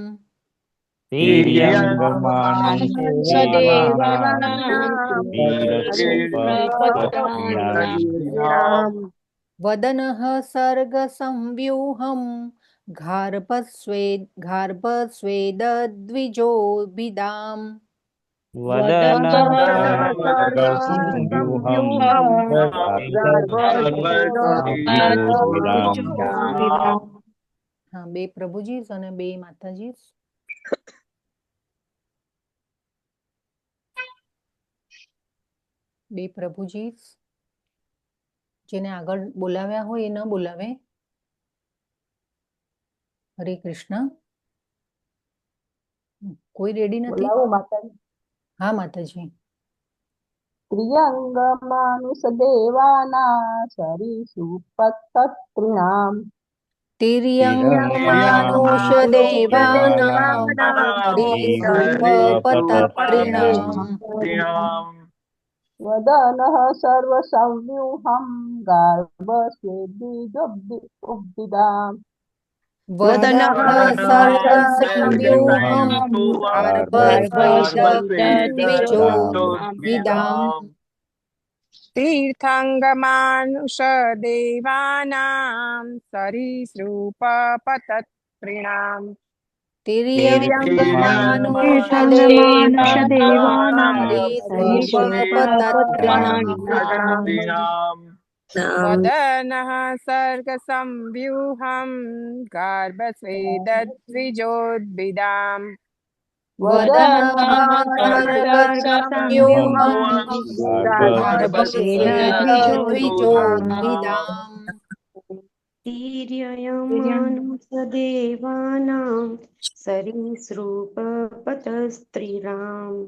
વદનઃ સર્ગ સંવ્યુહમ ગાર્ભસ્વેદદ્વિજોભિદામ હા, બે પ્રભુજી અને બે માતાજી. બે પ્રભુજી જેને આગળ બોલાવ્યા હોય એ ન બોલાવે. હરે કૃષ્ણ. કોઈ રેડી નથી? હા માતાજી. ત્રિયંગમાનુષ દેવાના સરીસૃપતત્રિણામ. તિર્યંગમાનુષ દેવાનામ સરીસૃપ પતત્રિણામ वदनः सर्वसंव्यूहं गार्भस्येद्विजोब्दिदाम् वदनः सर्वसंव्यूहं गार्भस्वेदद्विजोद्विदाम् तीर्थङ्गमानुषदेवानां सरीसृपपतत्रिणाम् वदनः सर्गसंव्यूहं गार्भस्वेदद्विजोद्विदाम् वदनः सर्गसंव्यूहं गार्भस्वेदद्विजोद्विदाम् तिर्ययमानुषदेवानां सरीसृपपतस्त्रीणाम्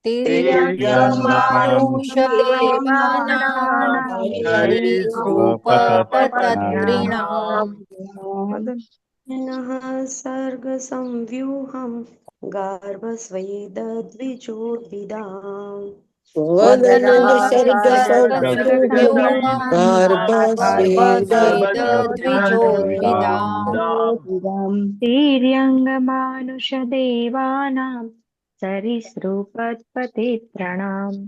तिर्यङ्गमानुषदेवानां सरीसृपपतत्रिणाम् वदनः सर्गसंव्यूहं गार्भस्वेदद्विजोद्विदाम् वदनः सर्गसंव्यूहं गार्भस्वेदद्विजोद्विदाम् तिर्यङ्गमानुषदेवानां सरीसृपपतत्रिणाम्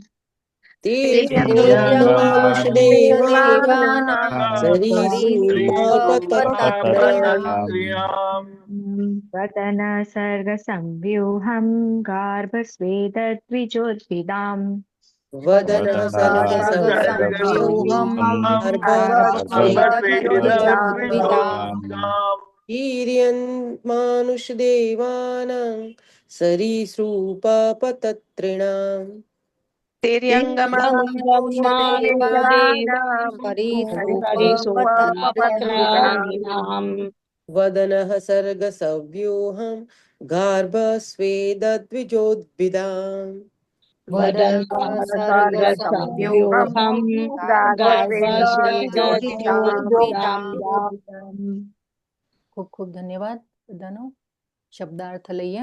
तिर्यङ्गमानुषदेवानां सरीसृपपतत्रिणाम् वदन सर्गसंव्यूहं गार्भस्वेदद्विजोद्विदाम् वदनः सर्गसंव्यूहं गार्भस्वेदद्विजोद्विदाम् तिर्यन्मानुषदेवानां सरीसृपपतत्रिणाम् वदनः सर्गसंव्यूहं गार्भस्वेदद्विजोद्विदाम् वदनः सर्गसंव्यूहं गार्भस्वेदद्विजोद्विदाम् ખૂબ ખૂબ ધન્યવાદ બધાનો. શબ્દાર્થ લઈએ.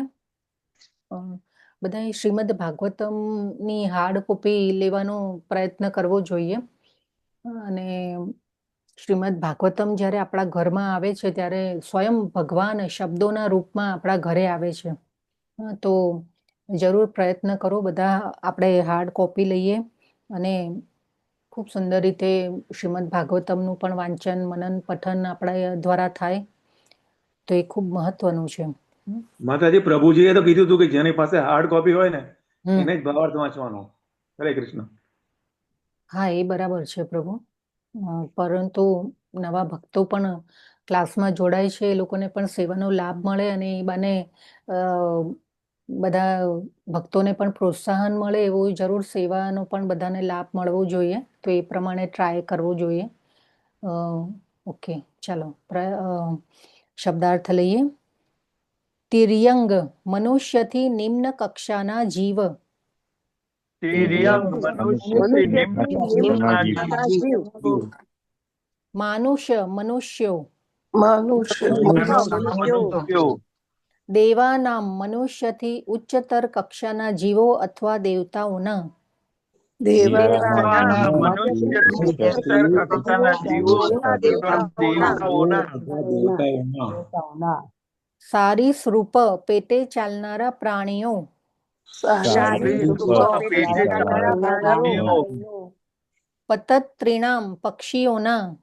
બધાએ શ્રીમદ ભાગવતમની હાર્ડ કોપી લેવાનો પ્રયત્ન કરવો જોઈએ. અને શ્રીમદ ભાગવતમ જ્યારે આપણા ઘરમાં આવે છે ત્યારે સ્વયં ભગવાન શબ્દોના રૂપમાં આપણા ઘરે આવે છે. તો જરૂર પ્રયત્ન કરો બધા, આપણે હાર્ડ કોપી લઈએ અને ખૂબ સુંદર રીતે શ્રીમદ ભાગવતમનું પણ વાંચન મનન પઠન આપણા દ્વારા થાય તો એ ખૂબ મહત્વનું છે. માતાજી, પ્રભુજીએ તો કીધું હતું કે જેની પાસે હાર્ડ કોપી હોય ને એને જ ભાવાર્થ વાંચવાનો. હરે કૃષ્ણ. હા, એ બરાબર છે પ્રભુ. પરંતુ નવા ભક્તો પણ ક્લાસમાં જોડાય છે, એ લોકોને પણ સેવાનો લાભ મળે અને એ બાને બધા ભક્તોને પણ પ્રોત્સાહન મળે એવું જરૂર સેવાનો પણ બધાને લાભ મળવો જોઈએ. તો એ પ્રમાણે ટ્રાય કરવો જોઈએ. ઓકે, ચાલો શબ્દાર્થ લઈએ. તિર્યંગ મનુષ્યથી નિમ્ન કક્ષાના જીવ. માનુષ્ય મનુષ્યો. દેવાનામ મનુષ્યથી ઉચ્ચતર કક્ષાના જીવો અથવા દેવતાઓના. સારીસૃપ પેટે ચાલનારા પ્રાણીઓ. પતત્રિણામ પક્ષીઓના.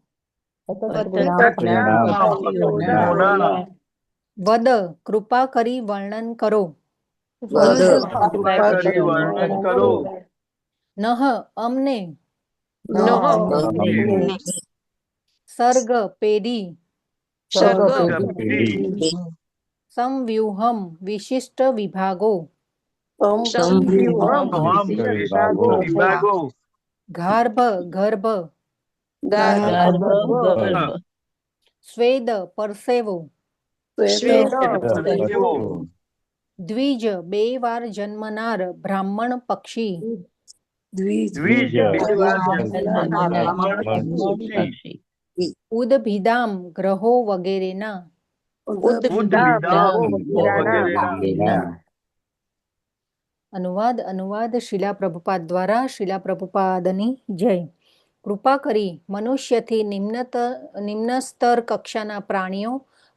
વદ કૃપા કરી વર્ણન કરો. નહ અમને. સર્ગ પેઢી. સંવ્યુહમ વિશિષ્ટ વિભાગો. ગાર્ભ ગર્ભ. સ્વેદ પરસેવો. દ્વિજ બે વાર જન્મનાર બ્રાહ્મણ પક્ષી. ઉદભિદામ ગ્રહો વગેરેના. અનુવાદ શીલા પ્રભુપાદ દ્વારા શીલા પ્રભુપાદની જય. કૃપા કરી મનુષ્યથી નિમ્ન સ્તર કક્ષાના પ્રાણીઓ,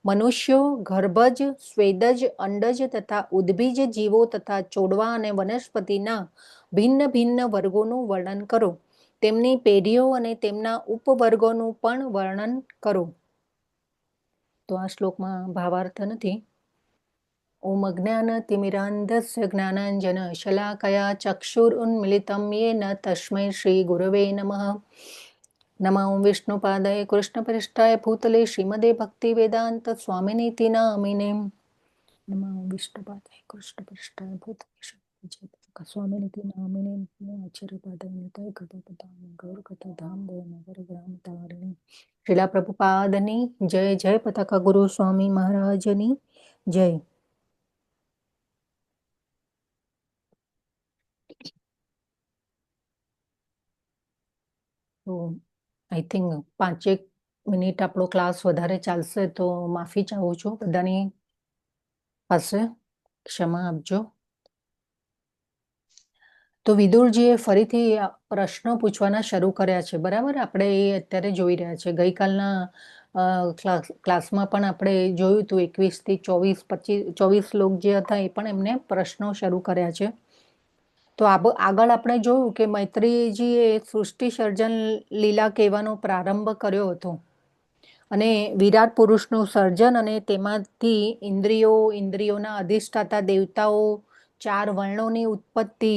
મનુષ્યો, ગર્ભજ, સ્વેદજ, અંડજ તથા ઉદ્ભીજ જીવો તથા છોડવા અને વનસ્પતિના ભિન્ન ભિન્ન વર્ગોનું વર્ણન કરો. તેમની પેઢીઓ અને તેમના ઉપવર્ગોનું પણ વર્ણન કરો. તો આ શ્લોકમાં ભાવાર્થ નથી. ઓમ અજ્ઞાનતિમિરાન્ધસ્ય જ્ઞાનાંજન શલાકયા ચક્ષુરુન્મિલિतं येन તસ્મૈ શ્રી ગુરવે નમઃ. નમઃ ઓમ વિષ્ણુપાદાય કૃષ્ણપૃષ્ઠાય ભૂતલે શ્રીમદે ભક્તિવેદાંત સ્વામિનીતિ નામિને. નમઃ ઓમ વિષ્ણુપાદાય કૃષ્ણપૃષ્ઠાય ભૂતલે સ્વામિનીતિ નામિને. આચાર્યપાદાય નિતાય કૃપાપદામ ગૌરકથાધામ દેવનગર ગ્રામ તારિણી. શ્રીલા પ્રભુપાદની જય. જય પતાકા ગુરુ સ્વામી મહારાજની જય. તો આઈ થિંક 5 મિનિટ આપણો ક્લાસ વધારે ચાલશે તો માફી ચાહું છું બધાની પાસે, ક્ષમા આપજો. તો વિદુરજીએ ફરીથી પ્રશ્નો પૂછવાના શરૂ કર્યા છે. બરાબર, આપણે એ અત્યારે જોઈ રહ્યા છે. ગઈકાલના ક્લાસમાં પણ આપણે જોયું હતું 21 થી 24 શ્લોક જે હતા એ પણ એમને પ્રશ્નો શરૂ કર્યા છે. તો આગળ આપણે જોયું કે મૈત્રીજીએ સૃષ્ટિ સર્જન લીલા કહેવાનો પ્રારંભ કર્યો હતો અને વિરાટ પુરુષનું સર્જન અને તેમાંથી ઇન્દ્રિયોના અધિષ્ઠાતા દેવતાઓ, 4 વર્ણોની ઉત્પત્તિ,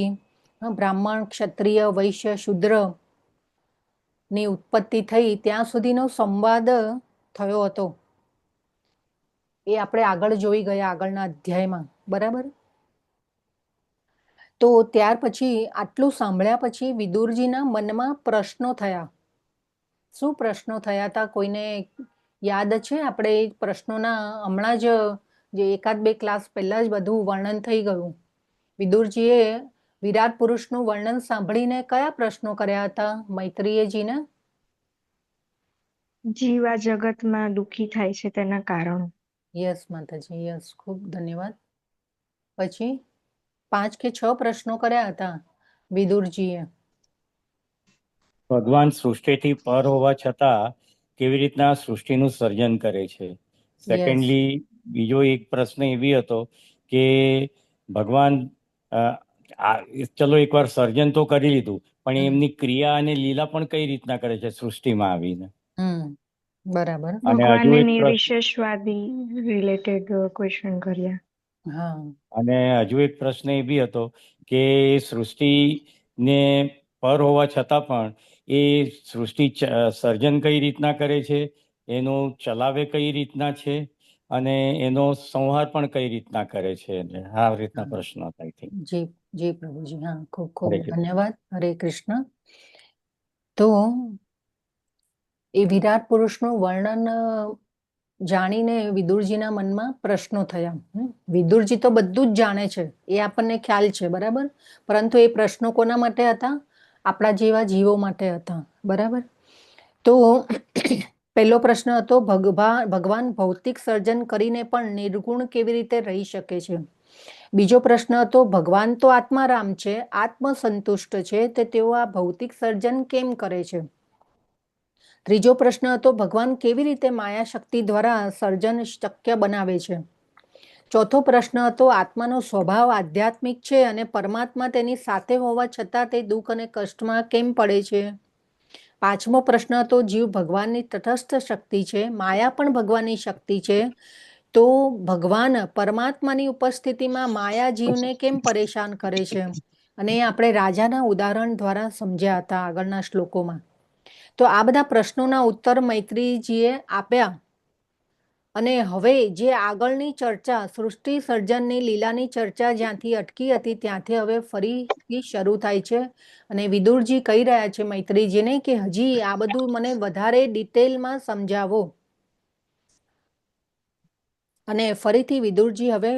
બ્રાહ્મણ, ક્ષત્રિય, વૈશ્ય, શૂદ્ર ની ઉત્પત્તિ થઈ ત્યાં સુધીનો સંવાદ થયો હતો. એ આપણે આગળ જોઈ ગયા આગળના અધ્યાયમાં. બરાબર. તો ત્યાર પછી આટલું સાંભળ્યા પછી વિદુરજીના મનમાં પ્રશ્નો થયા. શું પ્રશ્નો થયા હતા કોઈને યાદ છે? આપણે એ પ્રશ્નોના હમણાં જ જે 1-2 ક્લાસ પહેલા જ બધું વર્ણન થઈ ગયું. વિદુરજીએ વિરાટ પુરુષનું વર્ણન સાંભળીને કયા પ્રશ્નો કર્યા હતા મૈત્રીયજીને? જીવ આ જગતમાં દુઃખી થાય છે તેના કારણો. યસ માતાજી, યસ, ખૂબ ધન્યવાદ. પછી 5 કે 6 પ્રશ્નો કર્યા હતા વિદુરજીએ. ભગવાન સૃષ્ટિથી પર હોવા છતાં કેવી રીતના સૃષ્ટિનું સર્જન કરે છે. સેકન્ડલી બીજો એક પ્રશ્ન એવી હતો કે ભગવાન ચલો એકવાર સર્જન તો કરી લીધું પણ એમની ક્રિયા અને લીલા પણ કઈ રીતના કરે છે સૃષ્ટિમાં આવીને. બરાબર. અને હજુ એક નિર્વિશેષવાદી રિલેટેડ ક્વેશ્ચન કર્યા. અને હજુ એક પ્રશ્ન એ બી હતો કે સૃષ્ટિને પર હોવા છતાં પણ એ સૃષ્ટિ સર્જન કઈ રીતના કરે છે, એનું ચલાવે કઈ રીતના છે અને એનો સંહાર પણ કઈ રીતના કરે છે. આ રીતના પ્રશ્ન હતા. જી પ્રભુજી, હા, ખૂબ ખૂબ ધન્યવાદ. હરે કૃષ્ણ. તો એ વિરાટ પુરુષનું વર્ણન જાણીને વિદુરજીના મનમાં પ્રશ્નો થયા. વિદુરજી તો બધું જ જાણે છે, એ આપણને ખ્યાલ છે. બરાબર. પરંતુ એ પ્રશ્નો કોના માટે હતા? આપણા જેવા જીવો માટે હતા. બરાબર. તો પહેલો પ્રશ્ન હતો, ભગવાન ભૌતિક સર્જન કરીને પણ નિર્ગુણ કેવી રીતે રહી શકે છે? બીજો પ્રશ્ન હતો, ભગવાન તો આત્મારામ છે, આત્મસંતુષ્ટ છે, તો તેઓ આ ભૌતિક સર્જન કેમ કરે છે? ત્રીજો પ્રશ્ન હતો, ભગવાન કેવી રીતે માયા શક્તિ દ્વારા સર્જન શક્ય બનાવે છે? ચોથો પ્રશ્ન હતો, આત્માનો સ્વભાવ આધ્યાત્મિક છે અને પરમાત્મા તેની સાથે હોવા છતાં તે દુઃખ અને કષ્ટમાં કેમ પડે છે? પાંચમો પ્રશ્ન હતો, જીવ ભગવાનની તટસ્થ શક્તિ છે, માયા પણ ભગવાનની શક્તિ છે, તો ભગવાન પરમાત્માની ઉપસ્થિતિમાં માયા જીવને કેમ પરેશાન કરે છે? અને આપણે રાજાના ઉદાહરણ દ્વારા સમજ્યા હતા આગળના શ્લોકોમાં. તો આ બધા પ્રશ્નોના ઉત્તર મૈત્રીજીએ આપ્યા. અને હવે જે આગળની ચર્ચા, સૃષ્ટિ સર્જનની લીલાની ચર્ચા જ્યાંથી અટકી હતી ત્યાંથી હવે ફરીથી શરૂ થાય છે. અને વિદુરજી કહી રહ્યા છે મૈત્રીજીને કે હજી આ બધું મને વધારે ડિટેલમાં સમજાવો. અને ફરીથી વિદુરજી હવે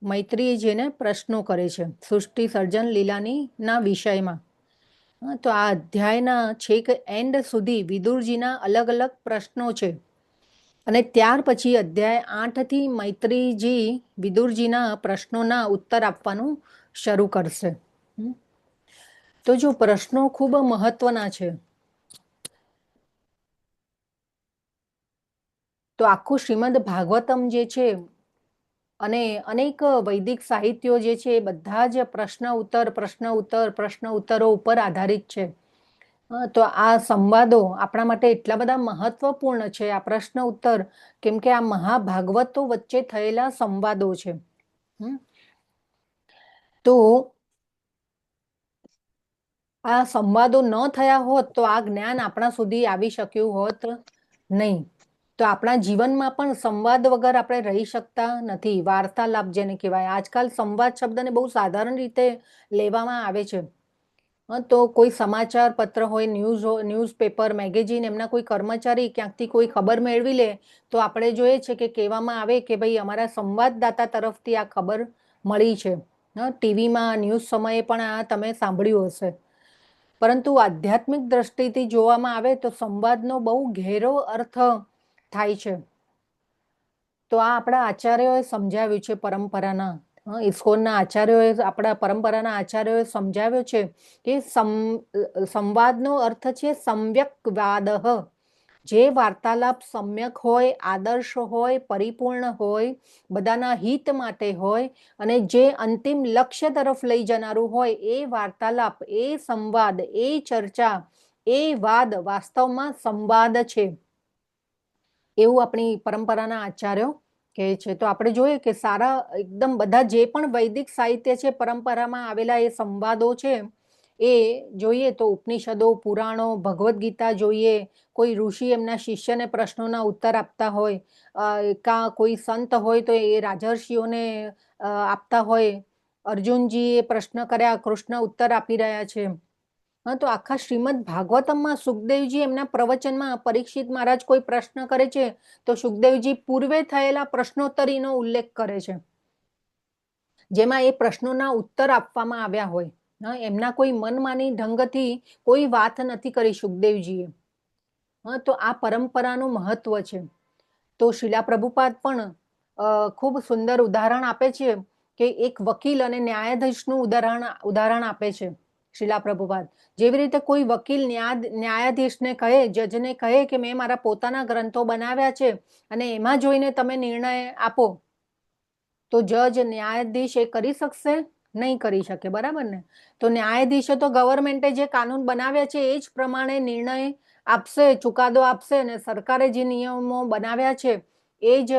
મૈત્રીજીને પ્રશ્નો કરે છે સૃષ્ટિ સર્જન લીલાના વિષયમાં. તો આ અધ્યાયના છેક એન્ડ સુધી વિદુરજીના અલગ અલગ પ્રશ્નો છે. અને ત્યાર પછી અધ્યાય 8 થી મૈત્રીજી વિદુરજીના પ્રશ્નોના ઉત્તર આપવાનું શરૂ કરશે. તો જો પ્રશ્નો ખૂબ મહત્વના છે. તો આખું શ્રીમદ ભાગવતમ જે છે અને અનેક વૈદિક સાહિત્યો જે છે એ બધા જ પ્રશ્ન ઉત્તરો ઉપર આધારિત છે. તો આ સંવાદો આપણા માટે એટલા બધા મહત્વપૂર્ણ છે, આ પ્રશ્ન ઉત્તર, કેમ કે આ મહાભાગવતો વચ્ચે થયેલા સંવાદો છે. તો આ સંવાદો ન થયા હોત તો આ જ્ઞાન આપણા સુધી આવી શક્યું હોત નહીં. તો આપણા જીવનમાં પણ સંવાદ વગર આપણે રહી શકતા નથી. વાર્તાલાપ જેને કહેવાય, આજકાલ સંવાદ શબ્દને બહુ સાધારણ રીતે લેવામાં આવે છે. તો કોઈ સમાચાર પત્ર હોય, ન્યૂઝપેપર, મેગેઝિન, એમના કોઈ કર્મચારી ક્યાંકથી કોઈ ખબર મેળવી લે તો આપણે જોઈએ છે કે કહેવામાં આવે કે ભાઈ અમારા સંવાદદાતા તરફથી આ ખબર મળી છે. ટીવીમાં ન્યૂઝ સમયે પણ આ તમે સાંભળ્યું હશે. પરંતુ આધ્યાત્મિક દ્રષ્ટિથી જોવામાં આવે તો સંવાદનો બહુ ઘેરો અર્થ થાય છે. તો આ આપણા આચાર્યોએ સમજાવ્યું છે, પરંપરાના ઇસ્કોનના આચાર્યોએ, આપણા પરંપરાના આચાર્યોએ સમજાવ્યો છે કે સંવાદનો અર્થ છે સમ્યક વાદ. જે વાર્તાલાપ સમ્યક હોય, આદર્શ હોય, પરિપૂર્ણ હોય, બધાના હિત માટે હોય અને જે અંતિમ લક્ષ્ય તરફ લઈ જનારું હોય, એ વાર્તાલાપ, એ સંવાદ, એ ચર્ચા, એ વાદ વાસ્તવમાં સંવાદ છે, એવું આપણી પરંપરાના આચાર્યો કહે છે. તો આપણે જોઈએ કે સારા એકદમ બધા જે પણ વૈદિક સાહિત્ય છે, પરંપરામાં આવેલા એ સંવાદો છે, એ જોઈએ તો ઉપનિષદો, પુરાણો, ભગવદ્ ગીતા જોઈએ, કોઈ ઋષિ એમના શિષ્યને પ્રશ્નોના ઉત્તર આપતા હોય, કાં કોઈ સંત હોય તો એ રાજર્ષિઓને આપતા હોય, અર્જુનજીએ પ્રશ્ન કર્યા, કૃષ્ણ ઉત્તર આપી રહ્યા છે. તો આખા શ્રીમદ ભાગવતમમાં સુખદેવજી એમના પ્રવચનમાં પરીક્ષિત મહારાજ કોઈ પ્રશ્ન કરે છે તો સુખદેવજી પૂર્વે થયેલા પ્રશ્નોત્તરીનો ઉલ્લેખ કરે છે, જેમાં એ પ્રશ્નોના ઉત્તર આપવામાં આવ્યા હોય. એમના કોઈ મનમાની ઢંગથી કોઈ વાત નથી કરી સુખદેવજીએ. તો આ પરંપરાનું મહત્વ છે. તો શીલા પ્રભુપાદ પણ ખૂબ સુંદર ઉદાહરણ આપે છે કે એક વકીલ અને ન્યાયાધીશનું ઉદાહરણ આપે છે શીલા પ્રભુપાદ. જેવી રીતે કોઈ વકીલ ન્યાયાધીશને કહે, જજને કહે કે મેં મારા પોતાના ગ્રંથો બનાવ્યા છે અને એમાં જોઈને તમે નિર્ણય આપો, તો જજ, ન્યાયાધીશ એ કરી શકશે? નહીં કરી શકે, બરાબર ને? તો ન્યાયાધીશે તો ગવર્મેન્ટે જે કાનૂન બનાવ્યા છે એ જ પ્રમાણે નિર્ણય આપશે, ચુકાદો આપશે, અને સરકારે જે નિયમો બનાવ્યા છે એ જ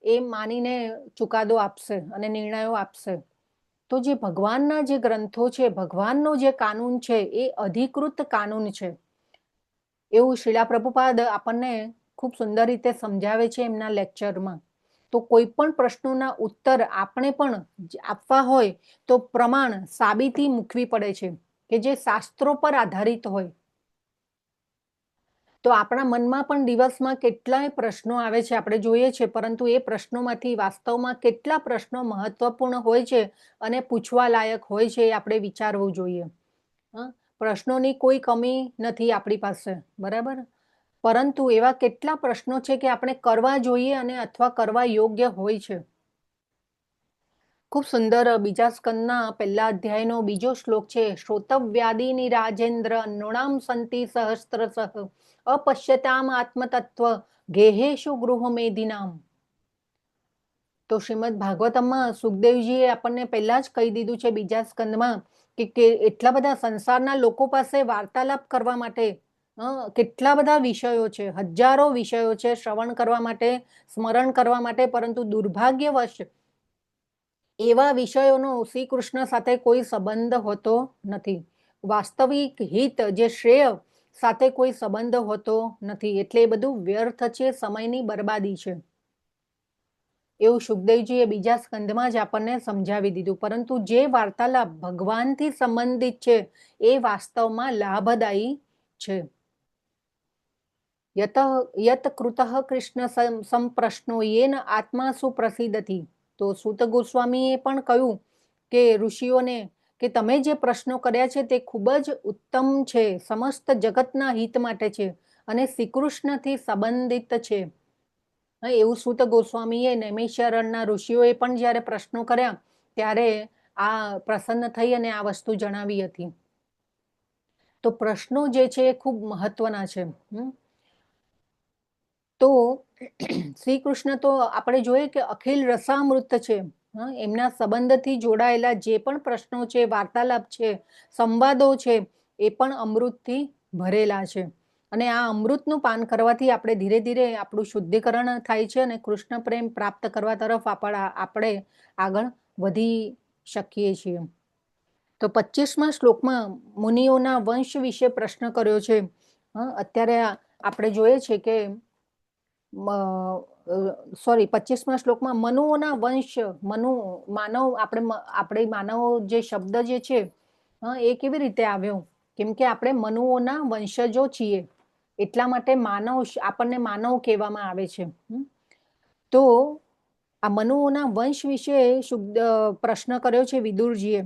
એ માનીને ચુકાદો આપશે અને નિર્ણયો આપશે. તો જે ભગવાનના જે ગ્રંથો છે, ભગવાનનો જે કાનૂન છે, એ અધિકૃત કાનૂન છે, એવું શીલા પ્રભુપાદ આપણને ખૂબ સુંદર રીતે સમજાવે છે એમના લેક્ચરમાં. તો કોઈ પણ પ્રશ્નોના ઉત્તર આપણે પણ આપવા હોય તો પ્રમાણ, સાબિતી મૂકવી પડે છે કે જે શાસ્ત્રો પર આધારિત હોય. તો આપણા મનમાં પણ દિવસમાં કેટલાય પ્રશ્નો આવે છે, આપણે જોઈએ છે, પરંતુ એ પ્રશ્નોમાંથી વાસ્તવમાં કેટલા પ્રશ્નો મહત્વપૂર્ણ હોય છે અને પૂછવા લાયક હોય છે, એ આપણે વિચારવું જોઈએ. પ્રશ્નોની કોઈ કમી નથી આપણી પાસે, બરાબર? પરંતુ એવા કેટલા પ્રશ્નો છે કે આપણે કરવા જોઈએ અને અથવા કરવા યોગ્ય હોય છે. ખૂબ સુંદર બીજા સ્કંદના પહેલા અધ્યાયનો બીજો શ્લોક છે, શ્રોતવ્યાદિની રાજેન્દ્ર નૃણામ સંતિ સહસ્ત્રસઃ અપશ્યતામ આત્મતત્વ ગેહેશુ ગૃહમેધિનામ. તો શ્રીમદ ભાગવતમમાં સુખદેવજીએ આપણને પહેલા જ કહી દીધું છે બીજા સ્કંદમાં કે એટલા બધા સંસારના લોકો પાસે વાર્તાલાપ કરવા માટે કેટલા બધા વિષયો છે, હજારો વિષયો છે શ્રવણ કરવા માટે, સ્મરણ કરવા માટે, પરંતુ દુર્ભાગ્યવશ એવા વિષયોનો શ્રી કૃષ્ણ સાથે કોઈ સંબંધ હોતો નથી. વાસ્તવિક હિત, જે શ્રેય સાથે કોઈ સંબંધ હોતો નથી. એટલે એ બધું વ્યર્થ છે, સમયની બરબાદી છે, એવું સુખદેવજીએ બીજા સ્કંદમાં જ આપણને સમજાવી દીધું. પરંતુ જે વાર્તાલાપ ભગવાનથી સંબંધિત છે એ વાસ્તવમાં લાભદાયી છે. યત કૃતઃ કૃષ્ણ સંપ્રશ્નો યેન આત્મા સુપ્રસિદ્ધતિ. તો સૂત ગોસ્વામીએ પણ કહ્યું કે ઋષિઓને કે તમે જે પ્રશ્નો કર્યા છે તે ખૂબ જ ઉત્તમ છે, સમસ્ત જગતના હિત માટે છે અને શ્રી કૃષ્ણથી સંબંધિત છે. એવું સૂત ગોસ્વામીએ, નૈમિષારણ્યના ઋષિઓએ પણ જ્યારે પ્રશ્નો કર્યા ત્યારે આ પ્રસન્ન થઈ અને આ વસ્તુ જણાવી હતી. તો પ્રશ્નો જે છે એ ખૂબ મહત્વના છે. તો શ્રી કૃષ્ણ તો આપણે જોઈએ કે અખિલ રસામૃત છે. એમના સંબંધથી જોડાયેલા જે પણ પ્રશ્નો છે, વાર્તાલાપ છે, સંવાદો છે, એ પણ અમૃતથી ભરેલા છે. અને આ અમૃતનું પાન કરવાથી આપણે ધીરે ધીરે આપણું શુદ્ધિકરણ થાય છે અને કૃષ્ણ પ્રેમ પ્રાપ્ત કરવા તરફ આપણે આગળ વધી શકીએ છીએ. તો 25મા શ્લોકમાં મુનિઓના વંશ વિશે પ્રશ્ન કર્યો છે. અત્યારે આપણે જોઈએ છે કે 25મા શ્લોકમાં મનુઓના વંશ, આપણે માનવ જે શબ્દ જે છે એ કેવી રીતે આવ્યો? કેમ કે આપણે મનુઓના વંશજો છીએ, એટલા માટે આપણને માનવ કહેવામાં આવે છે. તો આ મનુઓના વંશ વિશે પ્રશ્ન કર્યો છે વિદુરજીએ.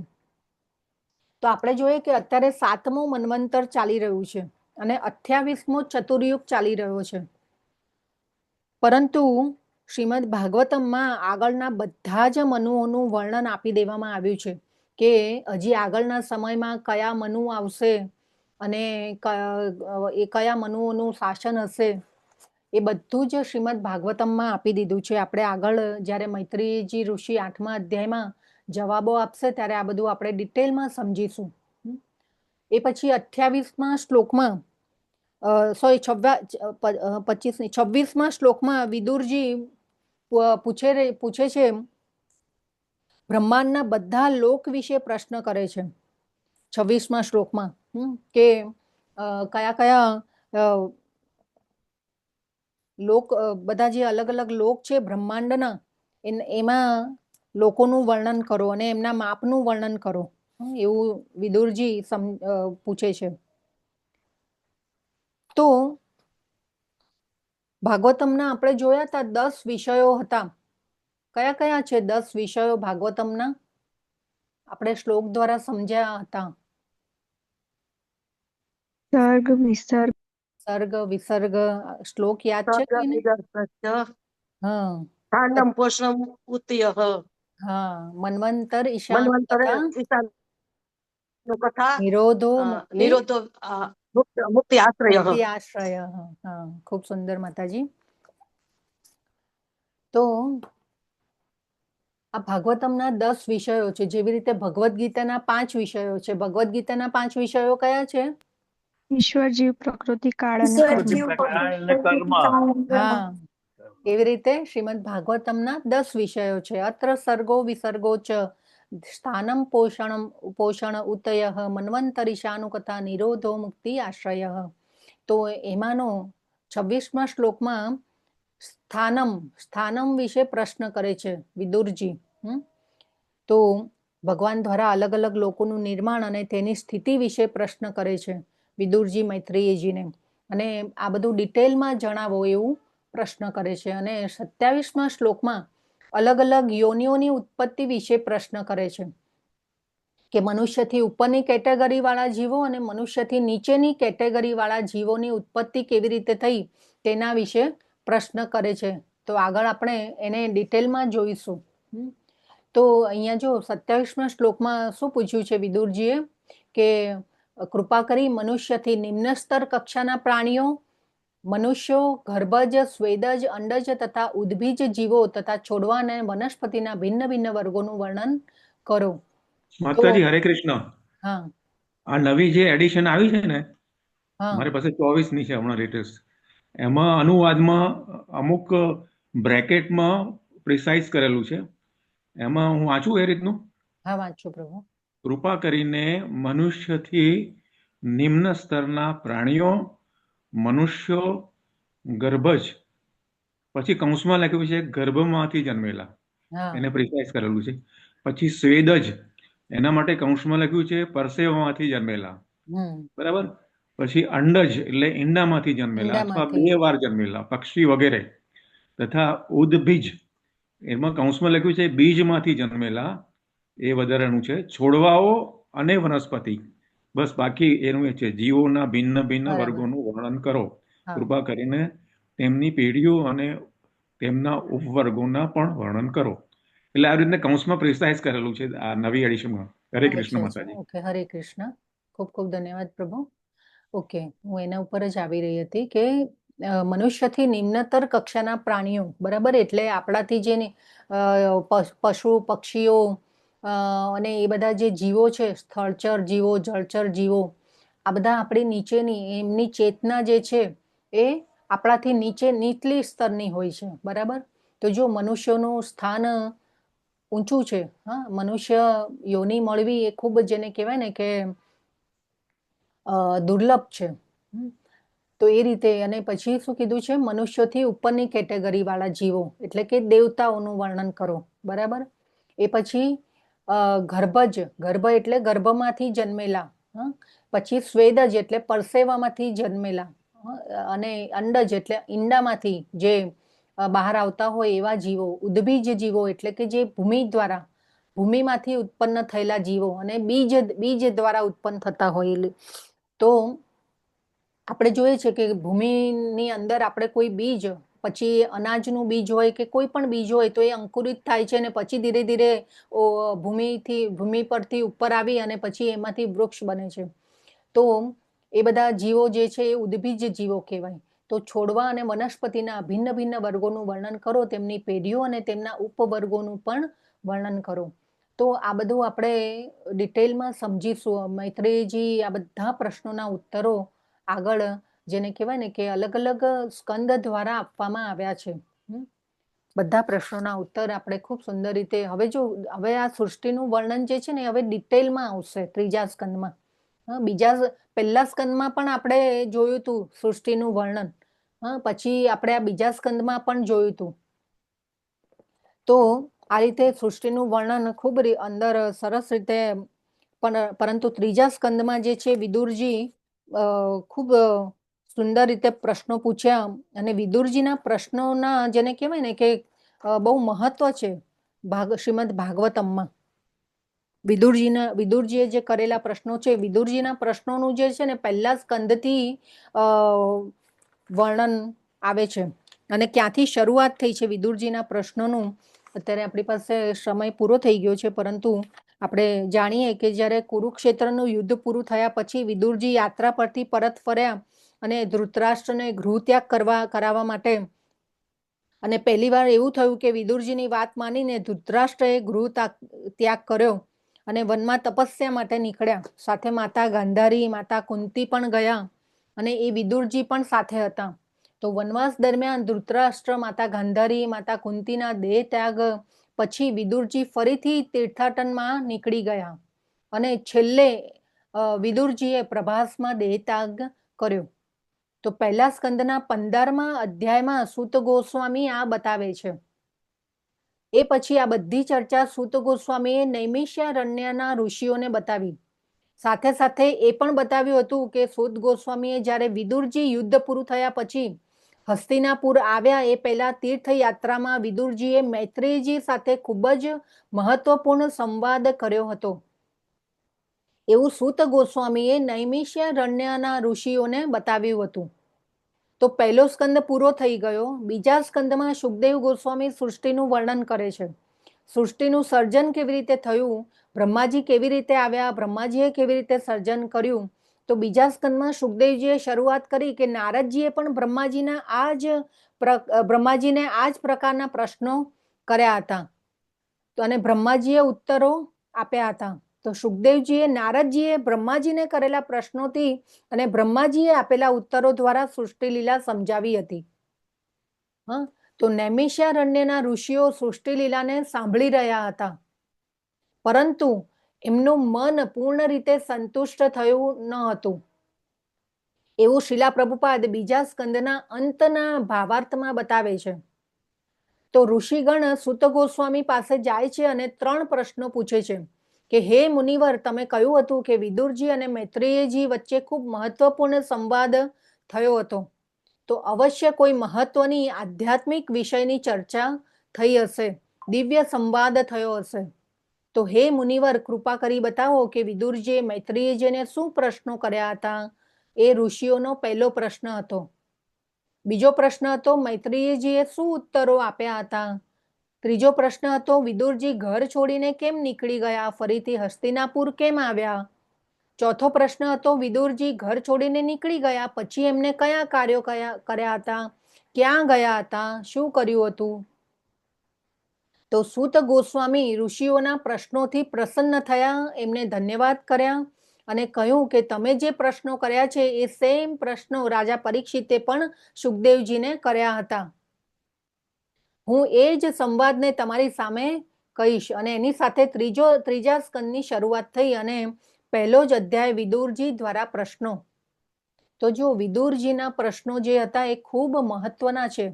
તો આપણે જોઈએ કે અત્યારે 7મું મન્વંતર ચાલી રહ્યું છે અને 28મો ચતુર્યુગ ચાલી રહ્યો છે. પરંતુ શ્રીમદ ભાગવતમમાં આગળના બધા જ મનુઓનું વર્ણન આપી દેવામાં આવ્યું છે કે હજી આગળના સમયમાં કયા મનુ આવશે અને એ કયા મનુઓનું શાસન હશે, એ બધું જ શ્રીમદ ભાગવતમમાં આપી દીધું છે. આપણે આગળ જ્યારે મૈત્રીજી ઋષિ 8મા અધ્યાયમાં જવાબો આપશે ત્યારે આ બધું આપણે ડિટેલમાં સમજીશું. એ પછી 28મા શ્લોકમાં 26મા શ્લોકમાં વિદુરજી પૂછે છે, બ્રહ્માંડના બધા લોક વિશે પ્રશ્ન કરે છે 26મા શ્લોકમાં કે કયા કયા લોક, બધા જે અલગ અલગ લોક છે બ્રહ્માંડના, એમાં લોકોનું વર્ણન કરો અને એમના માપનું વર્ણન કરો, એવું વિદુરજી પૂછે છે. તો ભાગવતમના આપણે જોયા હતા 10 વિષયો હતા. કયા કયા છે 10 વિષયો ભાગવતમના? આપણે શ્લોક દ્વારા સમજ્યા હતા. સર્ગ, વિસર્ગ, સર્ગ, વિસર્ગ. શ્લોક યાદ છે કોઈને? હા, મન્વંતર ઈશાન કથા, નિરોધો મુક્તિ આશ્રય. હા, ખૂબ સુંદર માતાજી. તો આ ભાગવતમના 10 વિષયો છે, જેવી રીતે ભગવદ્ ગીતાના 5 વિષયો છે. ભગવદ્ ગીતાના 5 વિષયો કયા છે? ઈશ્વર, જીવ, પ્રકૃતિ, કાળ અને કર્મ. હા, એવી રીતે શ્રીમદ ભાગવતમના 10 વિષયો છે. અત્ર સર્ગો વિસર્ગો ચ સ્થાનમ પોષણ ઉતય મન્વંતરીશાનુકથા નિરોધો મુક્તિ આશ્રય. તો એમાંનો 26મા શ્લોકમાં સ્થાનમ વિશે પ્રશ્ન કરે છે વિદુરજી. તો ભગવાન દ્વારા અલગ અલગ લોકોનું નિર્માણ અને તેની સ્થિતિ વિશે પ્રશ્ન કરે છે વિદુરજી મૈત્રેયજીને, અને આ બધું ડિટેલમાં જણાવો એવું પ્રશ્ન કરે છે. અને 27મા શ્લોકમાં અલગ અલગ યોનિઓની ઉત્પત્તિ વિશે પ્રશ્ન કરે છે કે મનુષ્યથી ઉપરની કેટેગરી વાળા જીવો અને મનુષ્યથી નીચેની કેટેગરી વાળા જીવોની ઉત્પત્તિ કેવી રીતે થઈ તેના વિશે પ્રશ્ન કરે છે. તો આગળ આપણે એને ડિટેલમાં જોઈશું. તો અહીંયા જો 27મા શ્લોકમાં શું પૂછ્યું છે વિદુરજીએ કે કૃપા કરી મનુષ્યથી નિમ્ન સ્તર કક્ષાના પ્રાણીઓ, મનુષ્યો, ગર્ભજ, સ્વેદજ, અંડજ તથા ઉદ્ભીજ જીવો તથા છોડવા અને વનસ્પતિના ભિન્ન ભિન્ન વર્ગોનું વર્ણન કરો. માતાજી હરે કૃષ્ણ. હા, આ નવી જે એડિશન આવી છે ને, હા, મારી પાસે 24ની છે હમણાં લેટેસ્ટ. એમાં અનુવાદમાં અમુક બ્રેકેટમાં પ્રિસાઇઝ કરેલું છે. એમાં હું વાંચું એ રીતનું. હા, વાંચો પ્રભુ. કૃપા કરીને મનુષ્યથી નિમ્ન સ્તરના પ્રાણીઓ, મનુષ્યો, ગર્ભજ, પછી કૌંસમાં લખ્યું છે ગર્ભમાંથી જન્મેલા, હા, એને પ્રિસાઇઝ કરેલું છે. પછી સ્વેદજ, એના માટે કૌંસમાં લખ્યું છે પરસેવામાંથી જન્મેલા, બરાબર. પછી અંડજ એટલે ઈંડામાંથી જન્મેલા અથવા 2 વાર જન્મેલા પક્ષી વગેરે, તથા ઉદ્ભીજ, એમાં કૌંસમાં લખ્યું છે બીજમાંથી જન્મેલા, એ વધારાનું છે. છોડવાઓ અને વનસ્પતિ, બસ બાકી એનું એ છે જીવોના ભિન્ન ભિન્ન વર્ગોનું વર્ણન કરો. કૃપા કરીને તેમની પેઢીઓ અને તેમના ઉપવર્ગોના પણ વર્ણન કરો. એટલે આ રીતના કૌંસમાં પ્રિસાઇઝ કરેલું છે આ નવી એડિશનમાં. હરે કૃષ્ણ માતાજી. ઓકે, હરે કૃષ્ણ. ખૂબ ખૂબ ધન્યવાદ પ્રભુ. ઓકે, હું એના ઉપર જ આવી રહી હતી કે મનુષ્યથી નિમ્નતર કક્ષાના પ્રાણીઓ, બરાબર, એટલે આપણાથી જે પશુ પક્ષીઓ અને એ બધા જે જીવો છે, સ્થળચર જીવો, જળચર જીવો, આ બધા આપણી નીચેની એમની ચેતના જે છે એ આપણાથી નીચલી સ્તરની હોય છે, બરાબર. તો જો મનુષ્યનું સ્થાન ઊંચું છે, હા, મનુષ્ય યોની મળવી એ ખૂબ જેને કહેવાય ને કે દુર્લભ છે. તો એ રીતે, અને પછી શું કીધું છે, મનુષ્યોથી ઉપરની કેટેગરી વાળા જીવો એટલે કે દેવતાઓનું વર્ણન કરો, બરાબર. એ પછી ગર્ભ એટલે ગર્ભમાંથી જન્મેલા, પછી સ્વેદજ એટલે પરસેવામાંથી જન્મેલા, અને અંડજ એટલે ઈંડામાંથી જે બહાર આવતા હોય એવા જીવો, ઉદ્ભીજ જીવો એટલે કે જે ભૂમિમાંથી ઉત્પન્ન થયેલા જીવો, અને બીજ દ્વારા ઉત્પન્ન થતા હોય. તો આપણે જોઈએ છે કે ભૂમિની અંદર આપણે કોઈ બીજ, પછી અનાજનું બીજ હોય કે કોઈ પણ બીજ હોય તો એ અંકુરિત થાય છે અને પછી ધીરે ધીરે ભૂમિ પરથી ઉપર આવી અને પછી એમાંથી વૃક્ષ બને છે. તો એ બધા જીવો જે છે એ ઉદ્ભીજ જીવો કહેવાય. તો છોડવા અને વનસ્પતિના ભિન્ન ભિન્ન વર્ગોનું વર્ણન કરો, તેમની પેઢીઓ અને તેમના ઉપવર્ગોનું પણ વર્ણન કરો. તો આ બધું આપણે ડિટેલમાં સમજીશું. મૈત્રેયજી આ બધા પ્રશ્નોના ઉત્તરો આગળ જેને કહેવાય ને કે અલગ અલગ સ્કંદ દ્વારા આપવામાં આવ્યા છે. બધા પ્રશ્નોના ઉત્તર આપણે ખૂબ સુંદર રીતે હવે આ સૃષ્ટિનું વર્ણન જે છે ને હવે ડિટેલમાં આવશે ત્રીજા સ્કંદમાં. પહેલા સ્કંદમાં પણ આપણે જોયું હતું સૃષ્ટિનું વર્ણન, પછી આપણે આ બીજા સ્કંદમાં પણ જોયું હતું. તો આ રીતે સૃષ્ટિનું વર્ણન ખૂબ અંદર સરસ રીતે, પરંતુ ત્રીજા સ્કંદમાં જે છે વિદુરજી ખૂબ સુંદર રીતે પ્રશ્નો પૂછ્યા, અને વિદુરજીના પ્રશ્નોના જેને કહેવાય ને કે બહુ મહત્વ છે શ્રીમદ ભાગવતમમાં. વિદુરજીએ જે કરેલા પ્રશ્નો છે, વિદુરજીના પ્રશ્નોનું જે છે ને પહેલા સ્કંદથી વર્ણન આવે છે, અને ક્યાંથી શરૂઆત થઈ છે વિદુરજીના પ્રશ્નોનું. અત્યારે આપણી પાસે સમય પૂરો થઈ ગયો છે, પરંતુ આપણે જાણીએ કે જ્યારે કુરુક્ષેત્રનું યુદ્ધ પૂરું થયા પછી વિદુરજી યાત્રા પરથી પરત ફર્યા અને ધૃતરાષ્ટ્રને ગૃહત્યાગ કરાવવા માટે, અને પહેલી વાર એવું થયું કે વિદુરજીની વાત માનીને ધૃતરાષ્ટ્રએ ગૃહ ત્યાગ કર્યો અને વનમાં તપસ્યા માટે નીકળ્યા. સાથે માતા ગાંધારી, માતા કુંતી પણ ગયા, અને એ વિદુરજી પણ સાથે હતા. તો વનવાસ દરમિયાન ધૃતરાષ્ટ્ર, માતા ગાંધારી, માતા કુંતીના દેહ ત્યાગ પછી વિદુરજી ફરીથી તીર્થાટનમાં નીકળી ગયા, અને છેલ્લે વિદુરજીએ પ્રભાસમાં દેહ ત્યાગ કર્યો. તો પહેલા સ્કંદના 15મા અધ્યાયમાં સૂત ગોસ્વામી આ બતાવે છે. એ પછી આ બધી ચર્ચા સૂત ગોસ્વામીએ નૈમિષારણ્યના ઋષિઓને બતાવી. સાથે સાથે એ પણ બતાવ્યું હતું કે સૂત ગોસ્વામીએ જ્યારે વિદુરજી યુદ્ધ પૂરું થયા પછી હસ્તિનાપુર આવ્યા એ પહેલા તીર્થયાત્રામાં વિદુરજીએ મૈત્રેયજી સાથે ખૂબ જ મહત્વપૂર્ણ સંવાદ કર્યો હતો. એવું સૂત ગોસ્વામીએ નૈમિષારણ્યના ઋષિઓને બતાવ્યું હતું. તો પહેલો સ્કંદ પૂરો થઈ ગયો. બીજા સ્કંદમાં સુખદેવ ગોસ્વામી સૃષ્ટિનું વર્ણન કરે છે. સૃષ્ટિનું સર્જન કેવી રીતે થયું, બ્રહ્માજી કેવી રીતે આવ્યા, બ્રહ્માજીએ કેવી રીતે સર્જન કર્યું. તો બીજા સ્કંદમાં સુખદેવજીએ શરૂઆત કરી કે નારદજીએ પણ બ્રહ્માજીને આ જ પ્રકારના પ્રશ્નો કર્યા હતા, અને બ્રહ્માજીએ ઉત્તરો આપ્યા હતા. તો સુખદેવજીએ નારદજીએ બ્રહ્માજીને કરેલા પ્રશ્નોથી અને બ્રહ્માજીએ આપેલા ઉત્તરો દ્વારા સૃષ્ટિ લીલા સમજાવી હતી. તો નૈમિષારણ્યના ઋષિઓ સૃષ્ટિ લીલાને સાંભળી રહ્યા હતા, પરંતુ એમનું મન પૂર્ણ રીતે સંતુષ્ટ થયું ન હતું. એવું શીલા પ્રભુપાદ બીજા સ્કંદના અંતના ભાવાર્થમાં બતાવે છે. તો ઋષિગણ સૂત ગોસ્વામી પાસે જાય છે અને 3 પ્રશ્નો પૂછે છે કે હે મુનિવર, તમે કહ્યું હતું કે વિદુરજી અને મૈત્રેયજી વચ્ચે ખૂબ મહત્વપૂર્ણ સંવાદ થયો હતો, તો અવશ્ય કોઈ મહત્વની આધ્યાત્મિક વિષયની ચર્ચા થઈ હશે, દિવ્ય સંવાદ થયો હશે. તો હે મુનિવર, કૃપા કરી બતાવો કે વિદુરજીએ મૈત્રેયજીને શું પ્રશ્નો કર્યા હતા. એ ઋષિઓનો પહેલો પ્રશ્ન હતો. બીજો પ્રશ્ન હતો મૈત્રેયજીએ શું ઉત્તરો આપ્યા હતા. ત્રીજો પ્રશ્ન હતો વિદુરજી ઘર છોડીને કેમ નીકળી ગયા, ફરીથી હસ્તિનાપુર કેમ આવ્યા. ચોથો પ્રશ્ન હતો વિદુરજી ઘર છોડીને નીકળી ગયા પછી એમને કયા કાર્યો કર્યા હતા, ક્યાં ગયા હતા, શું કર્યું હતું. તો સૂત ગોસ્વામી ઋષિઓના પ્રશ્નોથી પ્રસન્ન થયા, એમને ધન્યવાદ કર્યા અને કહ્યું કે તમે જે પ્રશ્નો કર્યા છે એ સેમ પ્રશ્નો રાજા પરીક્ષિતે પણ સુખદેવજીને કર્યા હતા. હું એ જ સંવાદને તમારી સામે કહીશ. અને એની સાથે ત્રીજા સ્કંદની શરૂઆત થઈ અને પહેલો જ અધ્યાય વિદુરજી દ્વારા પ્રશ્નો. તો જો વિદુરજીના પ્રશ્નો જે હતા એ ખૂબ મહત્વના છે.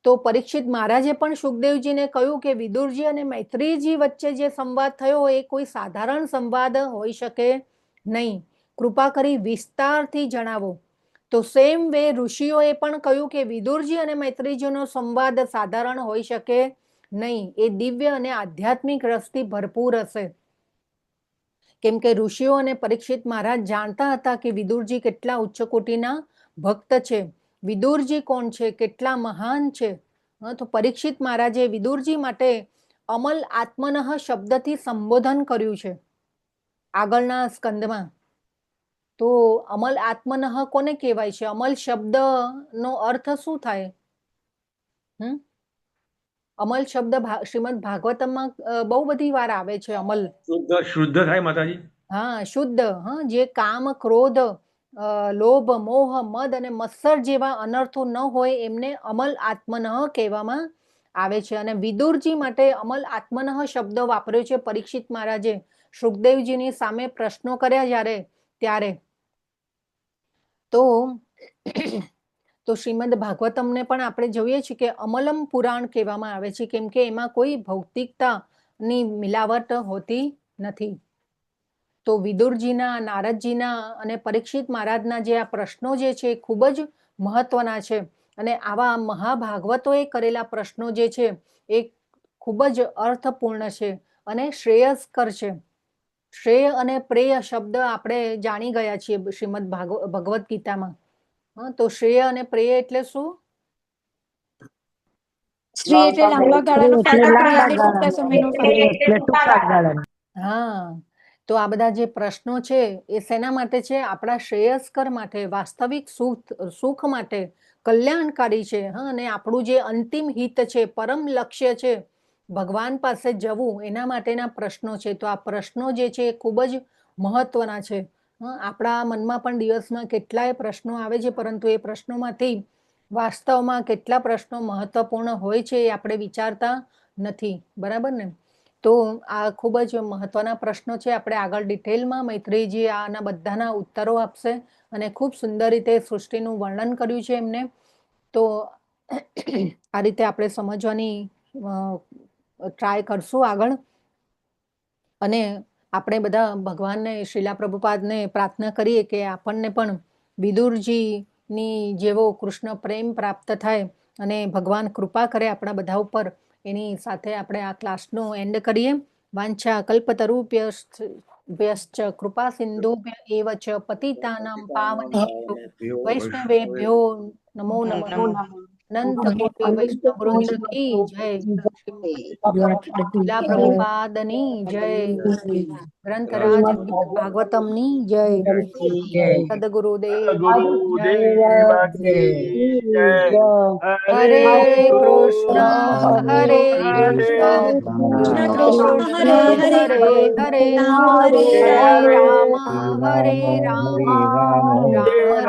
તો પરીક્ષિત મહારાજે પણ સુખદેવજીને કહ્યું કે વિદુરજી અને મૈત્રીજી વચ્ચે જે સંવાદ થયો એ કોઈ સાધારણ સંવાદ હોઈ શકે નહીં, કૃપા કરી વિસ્તારથી જણાવો. તો સેમ વે ઋષિઓએ પણ કહ્યું કે વિદુરજી અને મૈત્રીજીનો સંવાદ સાધારણ હોઈ શકે નહીં, એ દિવ્ય અને આધ્યાત્મિક રસથી ભરપૂર હશે. કેમ કે ઋષિઓ અને પરીક્ષિત મહારાજ જાણતા હતા કે વિદુરજી કેટલા ઉચ્ચ કોટીના ભક્ત છે, વિદુરજી કોણ છે, કેટલા મહાન છે. તો પરીક્ષિત મહારાજે વિદુરજી માટે અમલ આત્મનઃ શબ્દથી સંબોધન કર્યું છે આગળના સ્કંદમાં. તો અમલ આત્મનઃ કોને કહેવાય છે, અમલ શબ્દનો અર્થ શું થાય. અમલ શબ્દ શ્રીમદ ભાગવતમમાં બહુ બધી વાર આવે છે. અમલ શુદ્ધ થાય માતાજી. હા, શુદ્ધ. જે કામ, ક્રોધ, લોભ, મોહ, મદ અને મત્સર જેવા અનર્થો ન હોય એમને અમલ આત્મનઃ કહેવામાં આવે છે. અને વિદુરજી માટે અમલ આત્મનઃ શબ્દ વાપર્યો છે પરીક્ષિત મહારાજે સુખદેવજીની સામે પ્રશ્નો કર્યા જ્યારે ત્યારે. તો શ્રીમદ ભાગવતમને પણ આપણે જોઈએ છીએ કે અમલમ પુરાણ કહેવામાં આવે છે, કેમ કે એમાં કોઈ ભૌતિકતાની મિલાવટ હોતી નથી. તો વિદુરજીના, નારદજીના અને પરીક્ષિત મહારાજના જે આ પ્રશ્નો જે છે એ ખૂબ જ મહત્વના છે. અને આવા મહાભાગવતોએ કરેલા પ્રશ્નો જે છે એ ખૂબ જ અર્થપૂર્ણ છે અને શ્રેયસ્કર છે. શ્રેય અને પ્રેય શબ્દ આપણે જાણી ગયા છીએ શ્રીમદ ભગવદ્ ગીતામાં. તો શ્રેય અને પ્રેય એટલે શું? શ્રેય એટલે લાંબા ગાળાનો ફાયદો, પ્રેય એટલે ટૂંકા સમયનો ફાયદો. હા, તો આ બધા જે પ્રશ્નો છે એ શેના માટે છે? આપણા શ્રેયસ્કર માટે, વાસ્તવિક સુખ માટે, કલ્યાણકારી છે. અને આપણું જે અંતિમ હિત છે, પરમ લક્ષ્ય છે, ભગવાન પાસે જવું, એના માટેના પ્રશ્નો છે. તો આ પ્રશ્નો જે છે એ ખૂબ જ મહત્વના છે. આપણા મનમાં પણ દિવસમાં કેટલાય પ્રશ્નો આવે છે, પરંતુ એ પ્રશ્નોમાંથી વાસ્તવમાં કેટલા પ્રશ્નો મહત્વપૂર્ણ હોય છે એ આપણે વિચારતા નથી. બરાબર ને? તો આ ખૂબ જ મહત્વના પ્રશ્નો છે. આપણે આગળ ડિટેલમાં મૈત્રેયજી આના બધાના ઉત્તરો આપશે અને ખૂબ સુંદર રીતે સૃષ્ટિનું વર્ણન કર્યું છે એમને. તો આ રીતે આપણે સમજવાની ટ્રાય કરશું આગળ. અને આપણે બધા ભગવાનને, શ્રીલા પ્રભુપાદને પ્રાર્થના કરીએ કે આપણને પણ વિદુરજીની જેવો કૃષ્ણ પ્રેમ પ્રાપ્ત થાય અને ભગવાન કૃપા કરે આપણા બધા ઉપર. એની સાથે આપણે આ ક્લાસનો એન્ડ કરીએ. વાંછા કલ્પતરુભ્યશ્ચ કૃપા સિંધુભ્ય એવ ચ પતિતાનાં પાવનેભ્યો વૈષ્ણવેભ્યો નમો નમઃ. અનંત કોટી વૈષ્ણવ વૃંદ કી જય. શીલા પ્રભુપાદની જય. ગ્રંથરાજ ભાગવતમની જય. સદગુરુદેવ જય. હરે કૃષ્ણ હરે કૃષ્ણ કૃષ્ણ કૃષ્ણ હરે હરે હરે રામ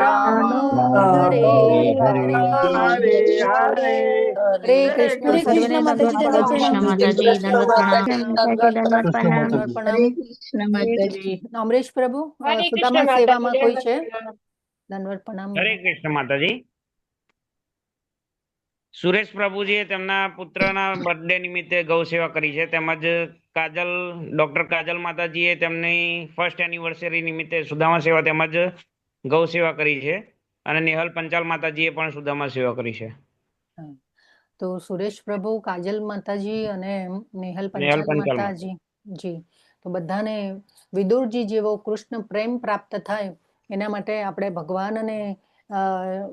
રામ રામ હરે હરે. હરે કૃષ્ણ. સર્વેને દંડવત પ્રણામ. અમરેશ પ્રભુ, સુદામા સેવામાં કોઈ છે? દંડવત પ્રણામ. હરે કૃષ્ણ માતાજી. સુરેશ પ્રભુજીએ તેમના પુત્રના બર્થડે નિમિત્તે ગૌ સેવા કરી છે. તેમજ ડોક્ટર કાજલ માતાજીએ તેમની ફર્સ્ટ એનિવર્સરી નિમિત્તે સુદામા સેવા તેમજ ગૌ સેવા કરી છે. અને નિહલ પંચાલ માતાજીએ પણ સુદામા સેવા કરી છે. તો સુરેશ પ્રભુ, કાજલ માતાજી અને નેહલ પંચાલ માતાજી જી, તો બધાને વિદુરજી જેવો કૃષ્ણ પ્રેમ પ્રાપ્ત થાય એના માટે આપણે ભગવાનને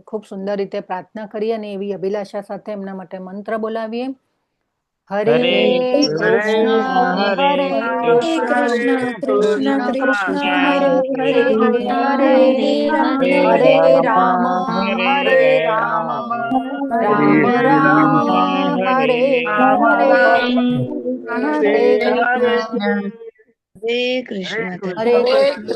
ખૂબ સુંદર રીતે પ્રાર્થના કરીએ અને એવી અભિલાષા સાથે એમના માટે મંત્ર બોલાવીએ. હરે કૃષ્ણ હરે કૃષ્ણ કૃષ્ણ કૃષ્ણ હરે હરે હરે હરે રામ હરે રામ રામ રામ હરે હરે હરે કૃષ્ણ હરે કૃષ્ણ હરે કૃષ્ણ.